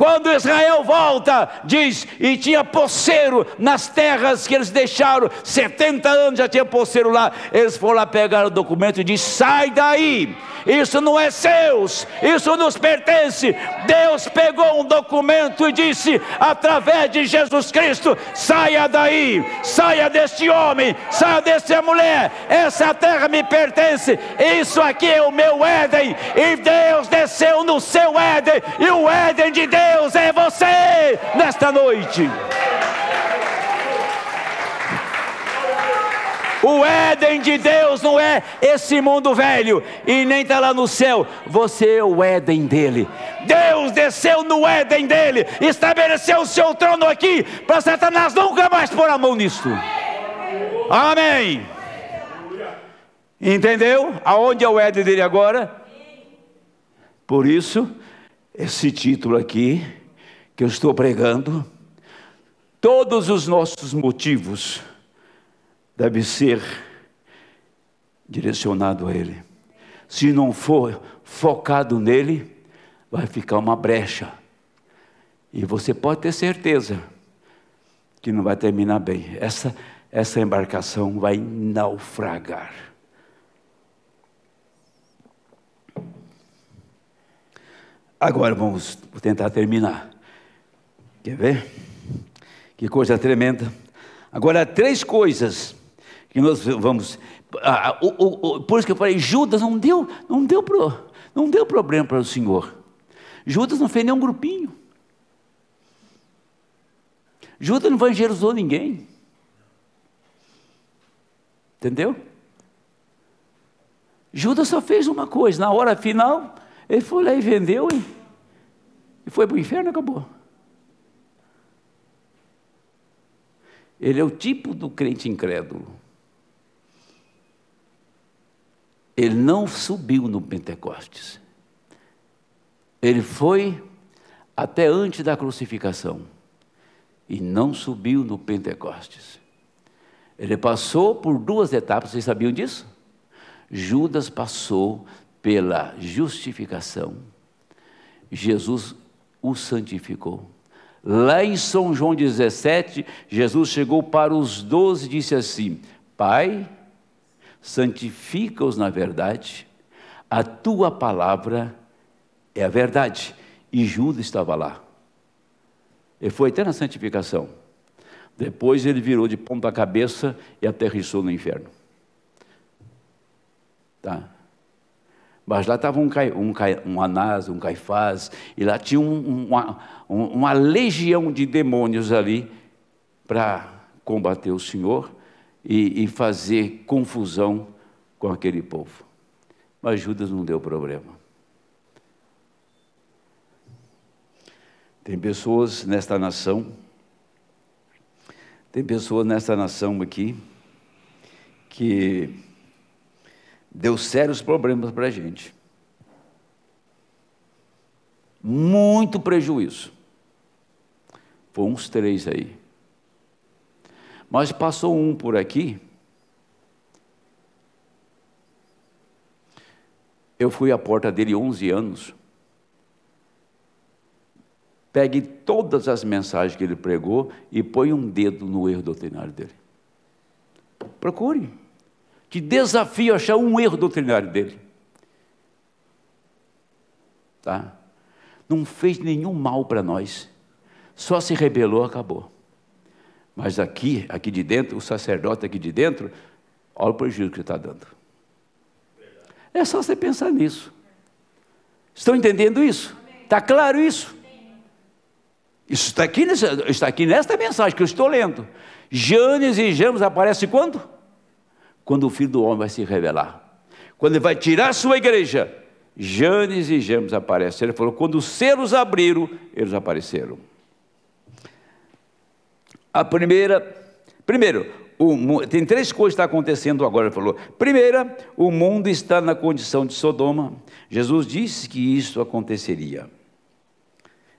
Quando Israel volta, diz, e tinha poceiro nas terras que eles deixaram, 70 anos já tinha poceiro lá. Eles foram lá pegar o documento e diz: sai daí, isso não é seus, isso nos pertence. Deus pegou um documento e disse, através de Jesus Cristo: saia daí, saia deste homem, saia desta mulher, essa terra me pertence, isso aqui é o meu Éden. E Deus desceu no seu Éden, e o Éden de Deus é você nesta noite. O Éden de Deus não é esse mundo velho, e nem está lá no céu. Você é o Éden dele. Deus desceu no Éden dele, estabeleceu o seu trono aqui, para Satanás nunca mais pôr a mão nisso. Amém. Entendeu? Aonde é o Éden dele agora? Por isso, esse título aqui, que eu estou pregando, todos os nossos motivos deve ser direcionado a Ele. Se não for focado nele, vai ficar uma brecha. E você pode ter certeza que não vai terminar bem. Essa embarcação vai naufragar. Agora vou tentar terminar. Quer ver? Que coisa tremenda. Agora, 3 coisas que nós vamos... por isso que eu falei, Judas não deu problema para o Senhor. Judas não fez nenhum grupinho. Judas não evangelizou ninguém. Entendeu? Judas só fez uma coisa, na hora final, ele foi lá e vendeu e foi para o inferno e acabou. Ele é o tipo do crente incrédulo. Ele não subiu no Pentecostes. Ele foi até antes da crucificação e não subiu no Pentecostes. Ele passou por 2 etapas, vocês sabiam disso? Judas passou pela justificação, Jesus o santificou. Lá em São João 17, Jesus chegou para os 12 e disse assim: Pai, santifica-os na verdade, a tua palavra é a verdade. E Judas estava lá. Ele foi até na santificação. Depois ele virou de ponta cabeça e aterrissou no inferno. Tá? Mas lá estava um Anás, um Caifás, e lá tinha uma legião de demônios ali para combater o Senhor e fazer confusão com aquele povo. Mas Judas não deu problema. Tem pessoas nesta nação aqui que deu sérios problemas para a gente. Muito prejuízo. Foi uns 3 aí. Mas passou um por aqui. Eu fui à porta dele 11 anos. Pegue todas as mensagens que ele pregou e põe um dedo no erro doutrinário dele. Procure. Te desafio a achar um erro doutrinário dele. Tá? Não fez nenhum mal para nós. Só se rebelou, acabou. Mas aqui de dentro, o sacerdote aqui de dentro, olha o prejuízo que está dando. É só você pensar nisso. Estão entendendo isso? Está claro isso? Isso está aqui nesta mensagem que eu estou lendo. Janes e Jambres aparece quando? Quando o Filho do Homem vai se revelar. Quando ele vai tirar a sua igreja, Janes e Jambres aparecem. Ele falou, quando os selos abriram, eles apareceram. Primeiro, tem 3 coisas que estão acontecendo agora. Ele falou, primeira, o mundo está na condição de Sodoma. Jesus disse que isso aconteceria.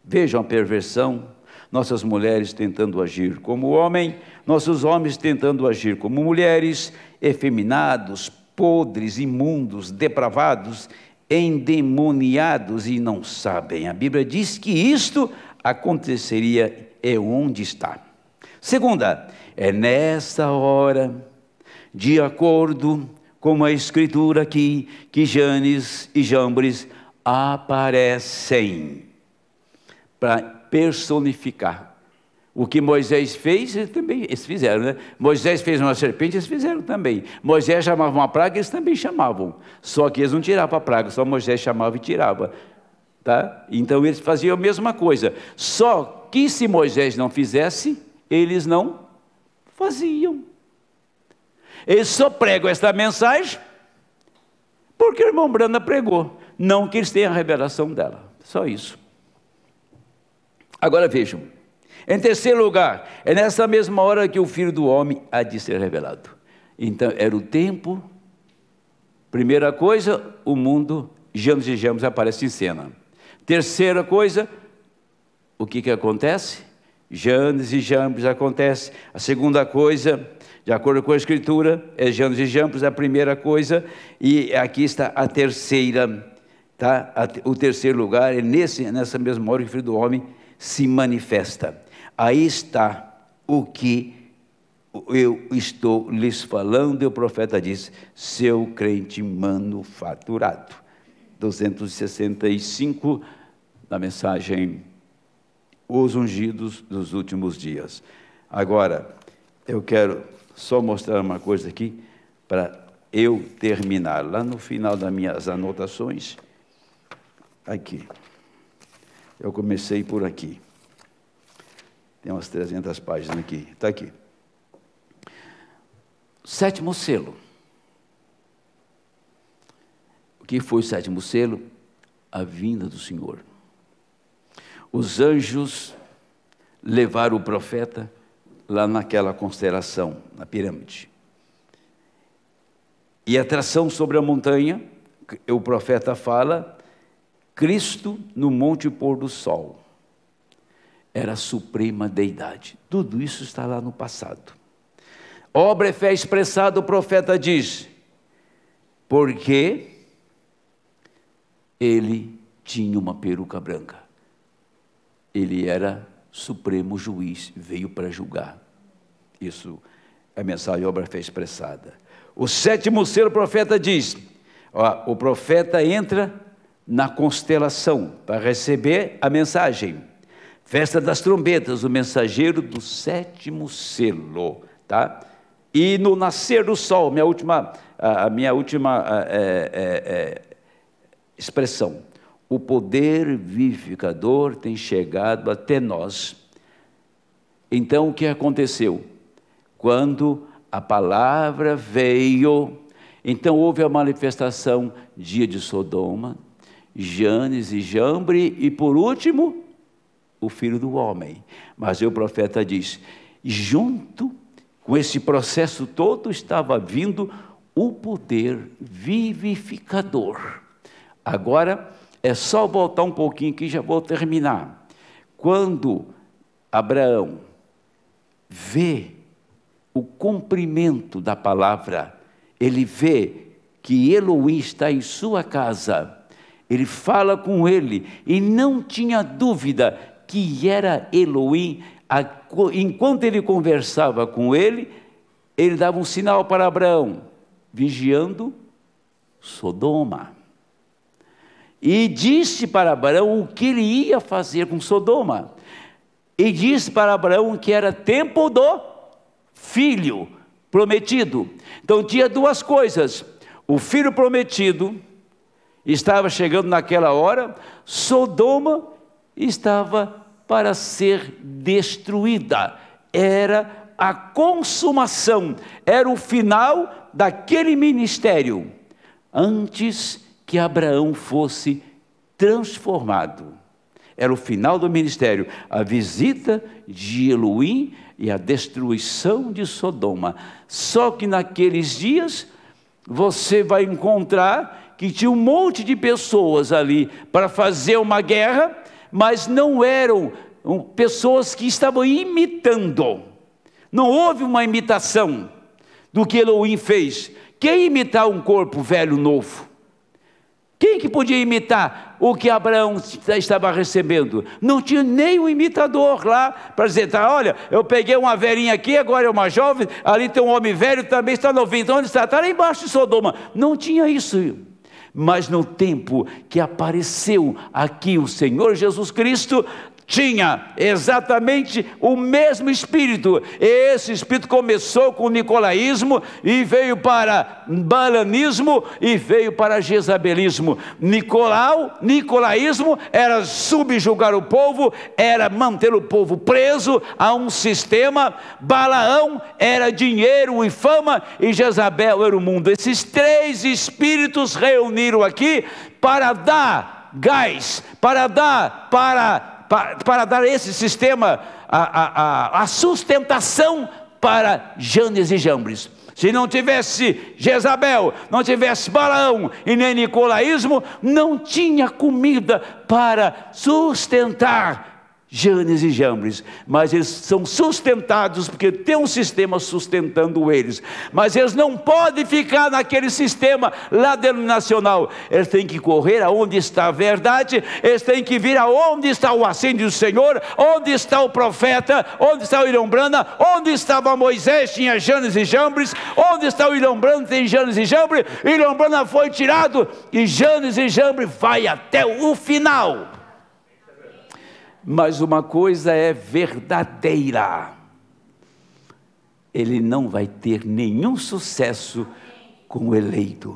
Vejam a perversão, nossas mulheres tentando agir como homem, nossos homens tentando agir como mulheres, efeminados, podres, imundos, depravados, endemoniados e não sabem. A Bíblia diz que isto aconteceria e onde está. Segunda, é nessa hora, de acordo com a escritura aqui, que Janes e Jambres aparecem para personificar. O que Moisés fez, eles fizeram, né? Moisés fez uma serpente, eles fizeram também. Moisés chamava uma praga, eles também chamavam. Só que eles não tiravam a praga, só Moisés chamava e tirava. Tá? Então eles faziam a mesma coisa. Só que se Moisés não fizesse, eles não faziam. Eles só pregam esta mensagem porque o irmão Branda pregou. Não que eles tenham a revelação dela. Só isso. Agora vejam. Em terceiro lugar, é nessa mesma hora que o Filho do Homem há de ser revelado. Então, era o tempo. Primeira coisa, o mundo, Janes e Jambres aparece em cena. Terceira coisa, o que acontece? Janes e Jambres acontece. A segunda coisa, de acordo com a Escritura, é Janes e Jambres, a primeira coisa. E aqui está a terceira, tá? O terceiro lugar é nessa mesma hora que o Filho do Homem se manifesta. Aí está o que eu estou lhes falando, e o profeta diz, seu crente manufaturado. 265, na mensagem, os ungidos dos últimos dias. Agora, eu quero só mostrar uma coisa aqui, para eu terminar, lá no final das minhas anotações, aqui. Eu comecei por aqui. Tem umas 300 páginas aqui. Está aqui. Sétimo selo. O que foi o sétimo selo? A vinda do Senhor. Os anjos levaram o profeta lá naquela constelação, na pirâmide. E a atração sobre a montanha, o profeta fala, Cristo no monte pôr do sol. Era a suprema deidade. Tudo isso está lá no passado. Obra e fé expressada, o profeta diz, porque ele tinha uma peruca branca. Ele era supremo juiz, veio para julgar. Isso é a mensagem, obra e fé expressada. O sétimo selo, o profeta diz, o profeta entra na constelação para receber a mensagem. Festa das trombetas, o mensageiro do sétimo selo, tá? E no nascer do sol, a minha última expressão, o poder vivificador tem chegado até nós. Então, o que aconteceu? Quando a palavra veio, então houve a manifestação, dia de Sodoma, Janes e Jambre, e por último, o Filho do Homem. Mas o profeta diz, junto com esse processo todo estava vindo o poder vivificador. Agora é só voltar um pouquinho que já vou terminar. Quando Abraão vê o cumprimento da palavra, ele vê que Elohim está em sua casa, ele fala com ele e não tinha dúvida que era Elohim. Enquanto ele conversava com ele dava um sinal para Abraão, vigiando Sodoma. E disse para Abraão o que ele ia fazer com Sodoma. E disse para Abraão que era tempo do filho prometido. Então tinha duas coisas. O filho prometido estava chegando naquela hora, Sodoma estava para ser destruída. Era a consumação, era o final daquele ministério, antes que Abraão fosse transformado. Era o final do ministério, a visita de Elohim e a destruição de Sodoma. Só que naqueles dias, você vai encontrar que tinha um monte de pessoas ali para fazer uma guerra, mas não eram pessoas que estavam imitando. Não houve uma imitação do que Elohim fez. Quem imitar um corpo velho novo? Quem que podia imitar o que Abraão estava recebendo? Não tinha nem um imitador lá para dizer, tá, olha, eu peguei uma velhinha aqui, agora é uma jovem, ali tem um homem velho, também está novinho, então onde está? Está lá embaixo de Sodoma. Não tinha isso. Mas no tempo que apareceu aqui o Senhor Jesus Cristo, tinha exatamente o mesmo espírito. Esse espírito começou com o nicolaísmo e veio para balanismo e veio para jezabelismo. Nicolaísmo era subjugar o povo, era manter o povo preso a um sistema. Balaão era dinheiro e fama, e Jezabel era o mundo. Esses três espíritos reuniram aqui para dar gás, para dar a esse sistema a sustentação para Janes e Jambres. Se não tivesse Jezabel, não tivesse Balaão e nem nicolaísmo, não tinha comida para sustentar Janes e Jambres. Mas eles são sustentados porque tem um sistema sustentando eles. Mas eles não podem ficar naquele sistema lá denominacional. Eles têm que correr aonde está a verdade. Eles têm que vir aonde está o assento do Senhor, onde está o profeta, onde está o William Branham, onde estava Moisés, tinha Janes e Jambres, onde está o William Branham, tem Janes e Jambres. William Branham foi tirado e Janes e Jambres vai até o final. Mas uma coisa é verdadeira: ele não vai ter nenhum sucesso com o eleito.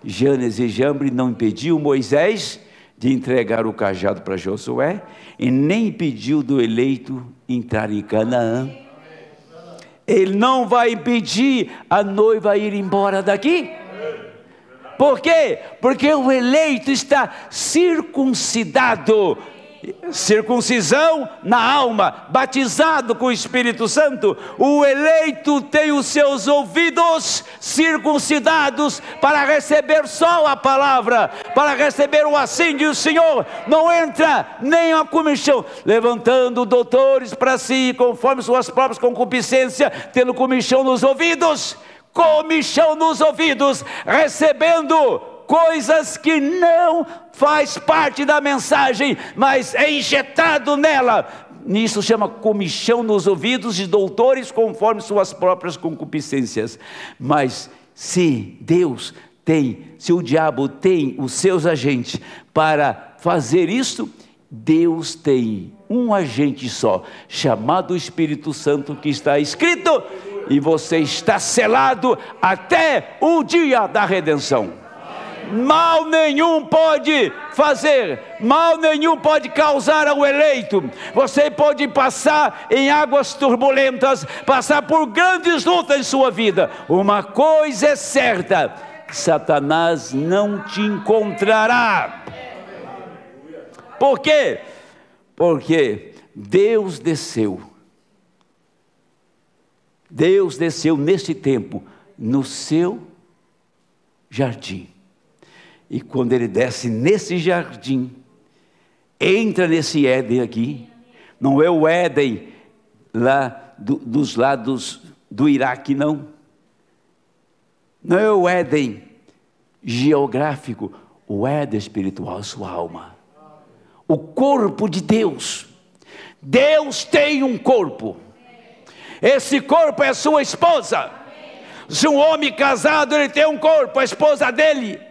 Janes e Jambres não impediu Moisés de entregar o cajado para Josué, e nem impediu do eleito entrar em Canaã. Ele não vai impedir a noiva ir embora daqui. Por quê? Porque o eleito está circuncidado. Circuncisão na alma, batizado com o Espírito Santo. O eleito tem os seus ouvidos circuncidados para receber só a palavra, para receber o assento do Senhor. Não entra nem a comichão, levantando doutores para si, conforme suas próprias concupiscências, tendo comichão nos ouvidos, recebendo coisas que não faz parte da mensagem, mas é injetado nela. Nisso chama comichão nos ouvidos de doutores conforme suas próprias concupiscências. Mas se o diabo tem os seus agentes para fazer isso, Deus tem um agente só, chamado Espírito Santo, que está escrito, e você está selado até o dia da redenção. Mal nenhum pode fazer, mal nenhum pode causar ao eleito. Você pode passar em águas turbulentas, passar por grandes lutas em sua vida. Uma coisa é certa: Satanás não te encontrará. Por quê? Porque Deus desceu neste tempo no seu jardim. E quando ele desce nesse jardim, entra nesse Éden aqui, não é o Éden lá dos lados do Iraque, não é o Éden geográfico, o Éden espiritual, sua alma, o corpo de Deus. Deus tem um corpo, esse corpo é sua esposa. Se um homem casado, ele tem um corpo, a esposa dele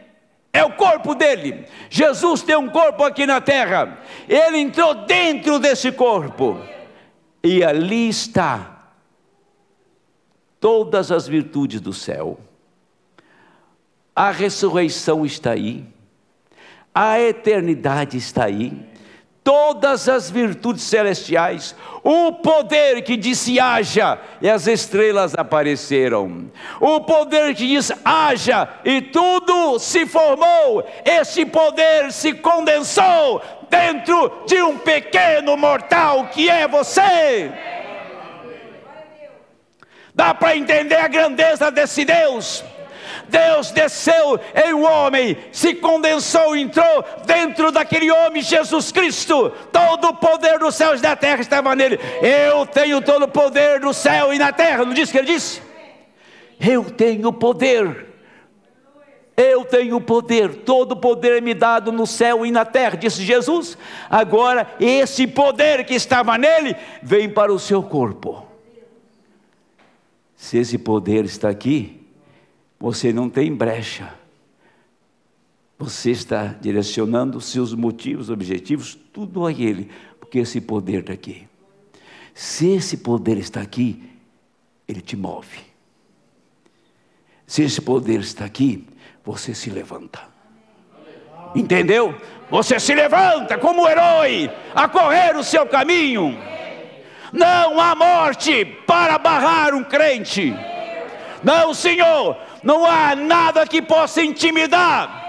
é o corpo dele. Jesus tem um corpo aqui na terra, ele entrou dentro desse corpo, e ali está todas as virtudes do céu. A ressurreição está aí, a eternidade está aí, todas as virtudes celestiais, o poder que disse haja e as estrelas apareceram, o poder que diz haja e tudo se formou, esse poder se condensou dentro de um pequeno mortal que é você. Dá para entender a grandeza desse Deus? Deus desceu em um homem, se condensou, entrou dentro daquele homem, Jesus Cristo. Todo o poder dos céus e da terra estava nele. Eu tenho todo o poder do céu e na terra, não disse que ele disse? Eu tenho poder, eu tenho poder, todo poder é me dado no céu e na terra, disse Jesus. Agora esse poder que estava nele, vem para o seu corpo. Se esse poder está aqui, você não tem brecha. Você está direcionando seus motivos, objetivos, tudo a Ele, porque esse poder está aqui. Se esse poder está aqui, Ele te move. Se esse poder está aqui, você se levanta. Entendeu? Você se levanta como herói, a correr o seu caminho. Não há morte para barrar um crente. Não, Senhor, não há nada que possa intimidar.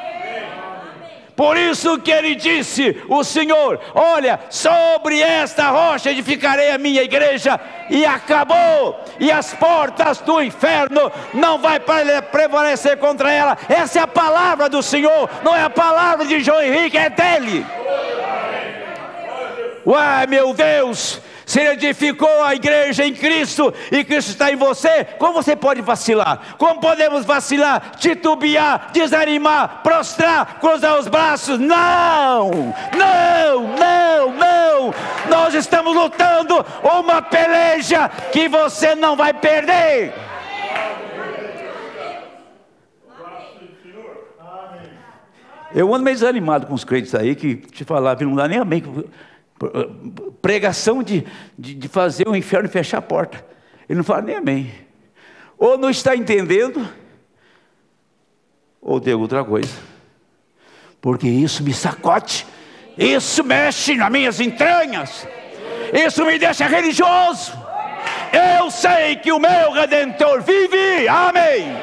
Por isso que ele disse, o Senhor, olha, sobre esta rocha edificarei a minha igreja, e acabou, e as portas do inferno não vai prevalecer contra ela. Essa é a palavra do Senhor, não é a palavra de João Henrique, é dele. Uai, meu Deus, se ele edificou a igreja em Cristo, e Cristo está em você, como você pode vacilar? Como podemos vacilar, titubear, desanimar, prostrar, cruzar os braços? Não, não, não, não. Nós estamos lutando uma peleja que você não vai perder. Eu ando meio desanimado com os crentes aí, que te falar, não dá nem amém. Pregação de fazer o inferno fechar a porta. Ele não fala nem amém. Ou não está entendendo, ou tem outra coisa. Porque isso me sacode, isso mexe nas minhas entranhas, isso me deixa religioso. Eu sei que o meu Redentor vive. Amém.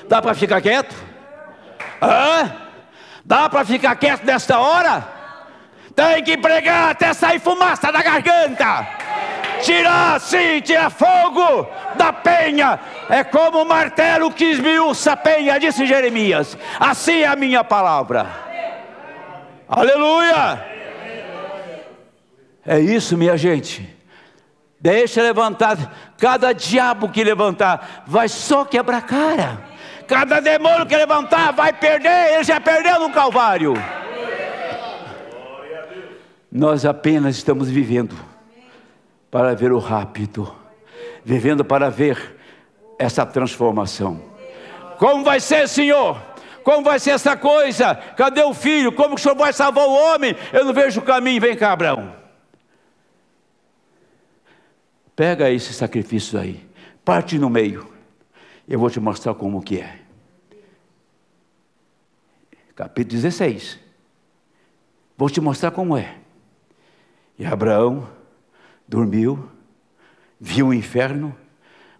Dá para ficar quieto? Dá para ficar quieto nesta hora? Tem que pregar até sair fumaça da garganta. Tirar, sim, tirar fogo da penha. É como o martelo que esmiuça a penha, disse Jeremias. Assim é a minha palavra. Aleluia. É isso, minha gente. Deixa levantar. Cada diabo que levantar vai só quebrar a cara. Cada demônio que levantar vai perder. Ele já perdeu no Calvário. Nós apenas estamos vivendo para ver o rápido, vivendo para ver essa transformação. Como vai ser, Senhor? Como vai ser essa coisa? Cadê o filho? Como que o Senhor vai salvar o homem? Eu não vejo o caminho. Vem cá, Abraão. Pega esse sacrifício aí, parte no meio. Eu vou te mostrar como que é. Capítulo 16. Vou te mostrar como é. E Abraão dormiu, viu o inferno,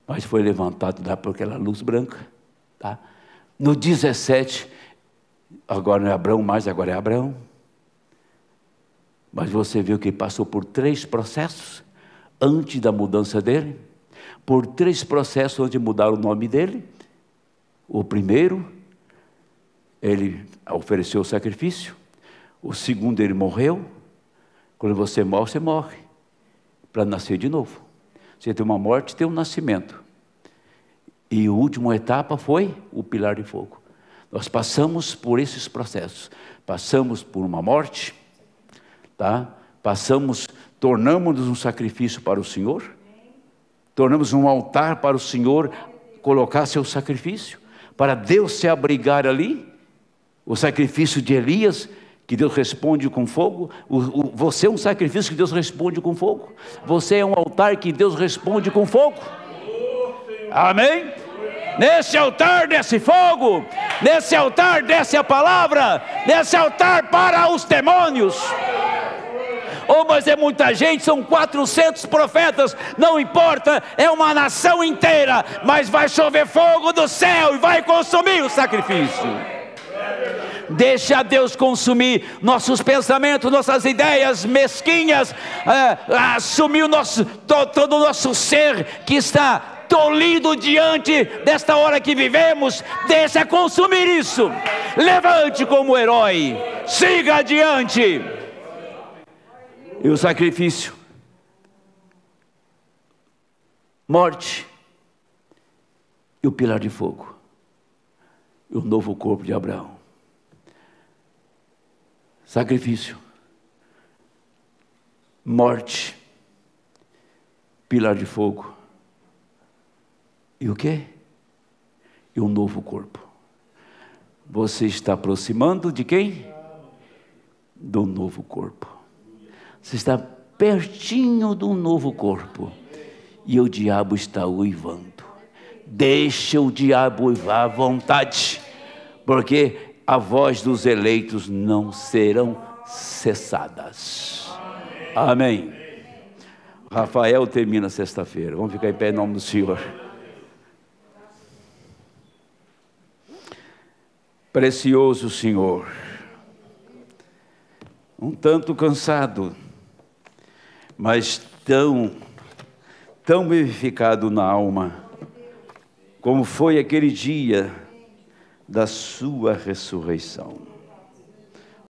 mas foi levantado por aquela luz branca. Tá? No 17, agora não é Abraão mais, agora é Abraão. Mas você viu que ele passou por 3 processos antes da mudança dele. Por 3 processos antes de mudar o nome dele. O primeiro, ele ofereceu o sacrifício. O segundo, ele morreu. Quando você morre para nascer de novo. Você tem uma morte, tem um nascimento. E a última etapa foi o pilar de fogo. Nós passamos por esses processos. Passamos por uma morte, tá? Tornamos-nos um sacrifício para o Senhor. Tornamos um altar para o Senhor colocar seu sacrifício, para Deus se abrigar ali. O sacrifício de Elias, que Deus responde com fogo. Você é um sacrifício que Deus responde com fogo. Você é um altar que Deus responde com fogo. Amém? Nesse altar desce fogo, nesse altar desce a palavra, nesse altar para os demônios. Oh, mas é muita gente, são 400 profetas, não importa, é uma nação inteira, mas vai chover fogo do céu e vai consumir o sacrifício. Deixa Deus consumir nossos pensamentos, nossas ideias mesquinhas, assumir todo o nosso ser que está tolhido diante desta hora que vivemos. Deixa consumir isso. Levante como herói, siga adiante. E o sacrifício, morte e o pilar de fogo. e o novo corpo de Abraão. Sacrifício, morte, pilar de fogo. E o quê? E um novo corpo. Você está aproximando de quem? Do novo corpo. Você está pertinho do novo corpo. E o diabo está uivando. Deixa o diabo uivar à vontade, porque a voz dos eleitos não serão cessadas. Amém. Rafael termina sexta-feira. Vamos ficar em pé em nome do Senhor. Precioso Senhor, um tanto cansado, mas tão vivificado na alma, como foi aquele dia da sua ressurreição.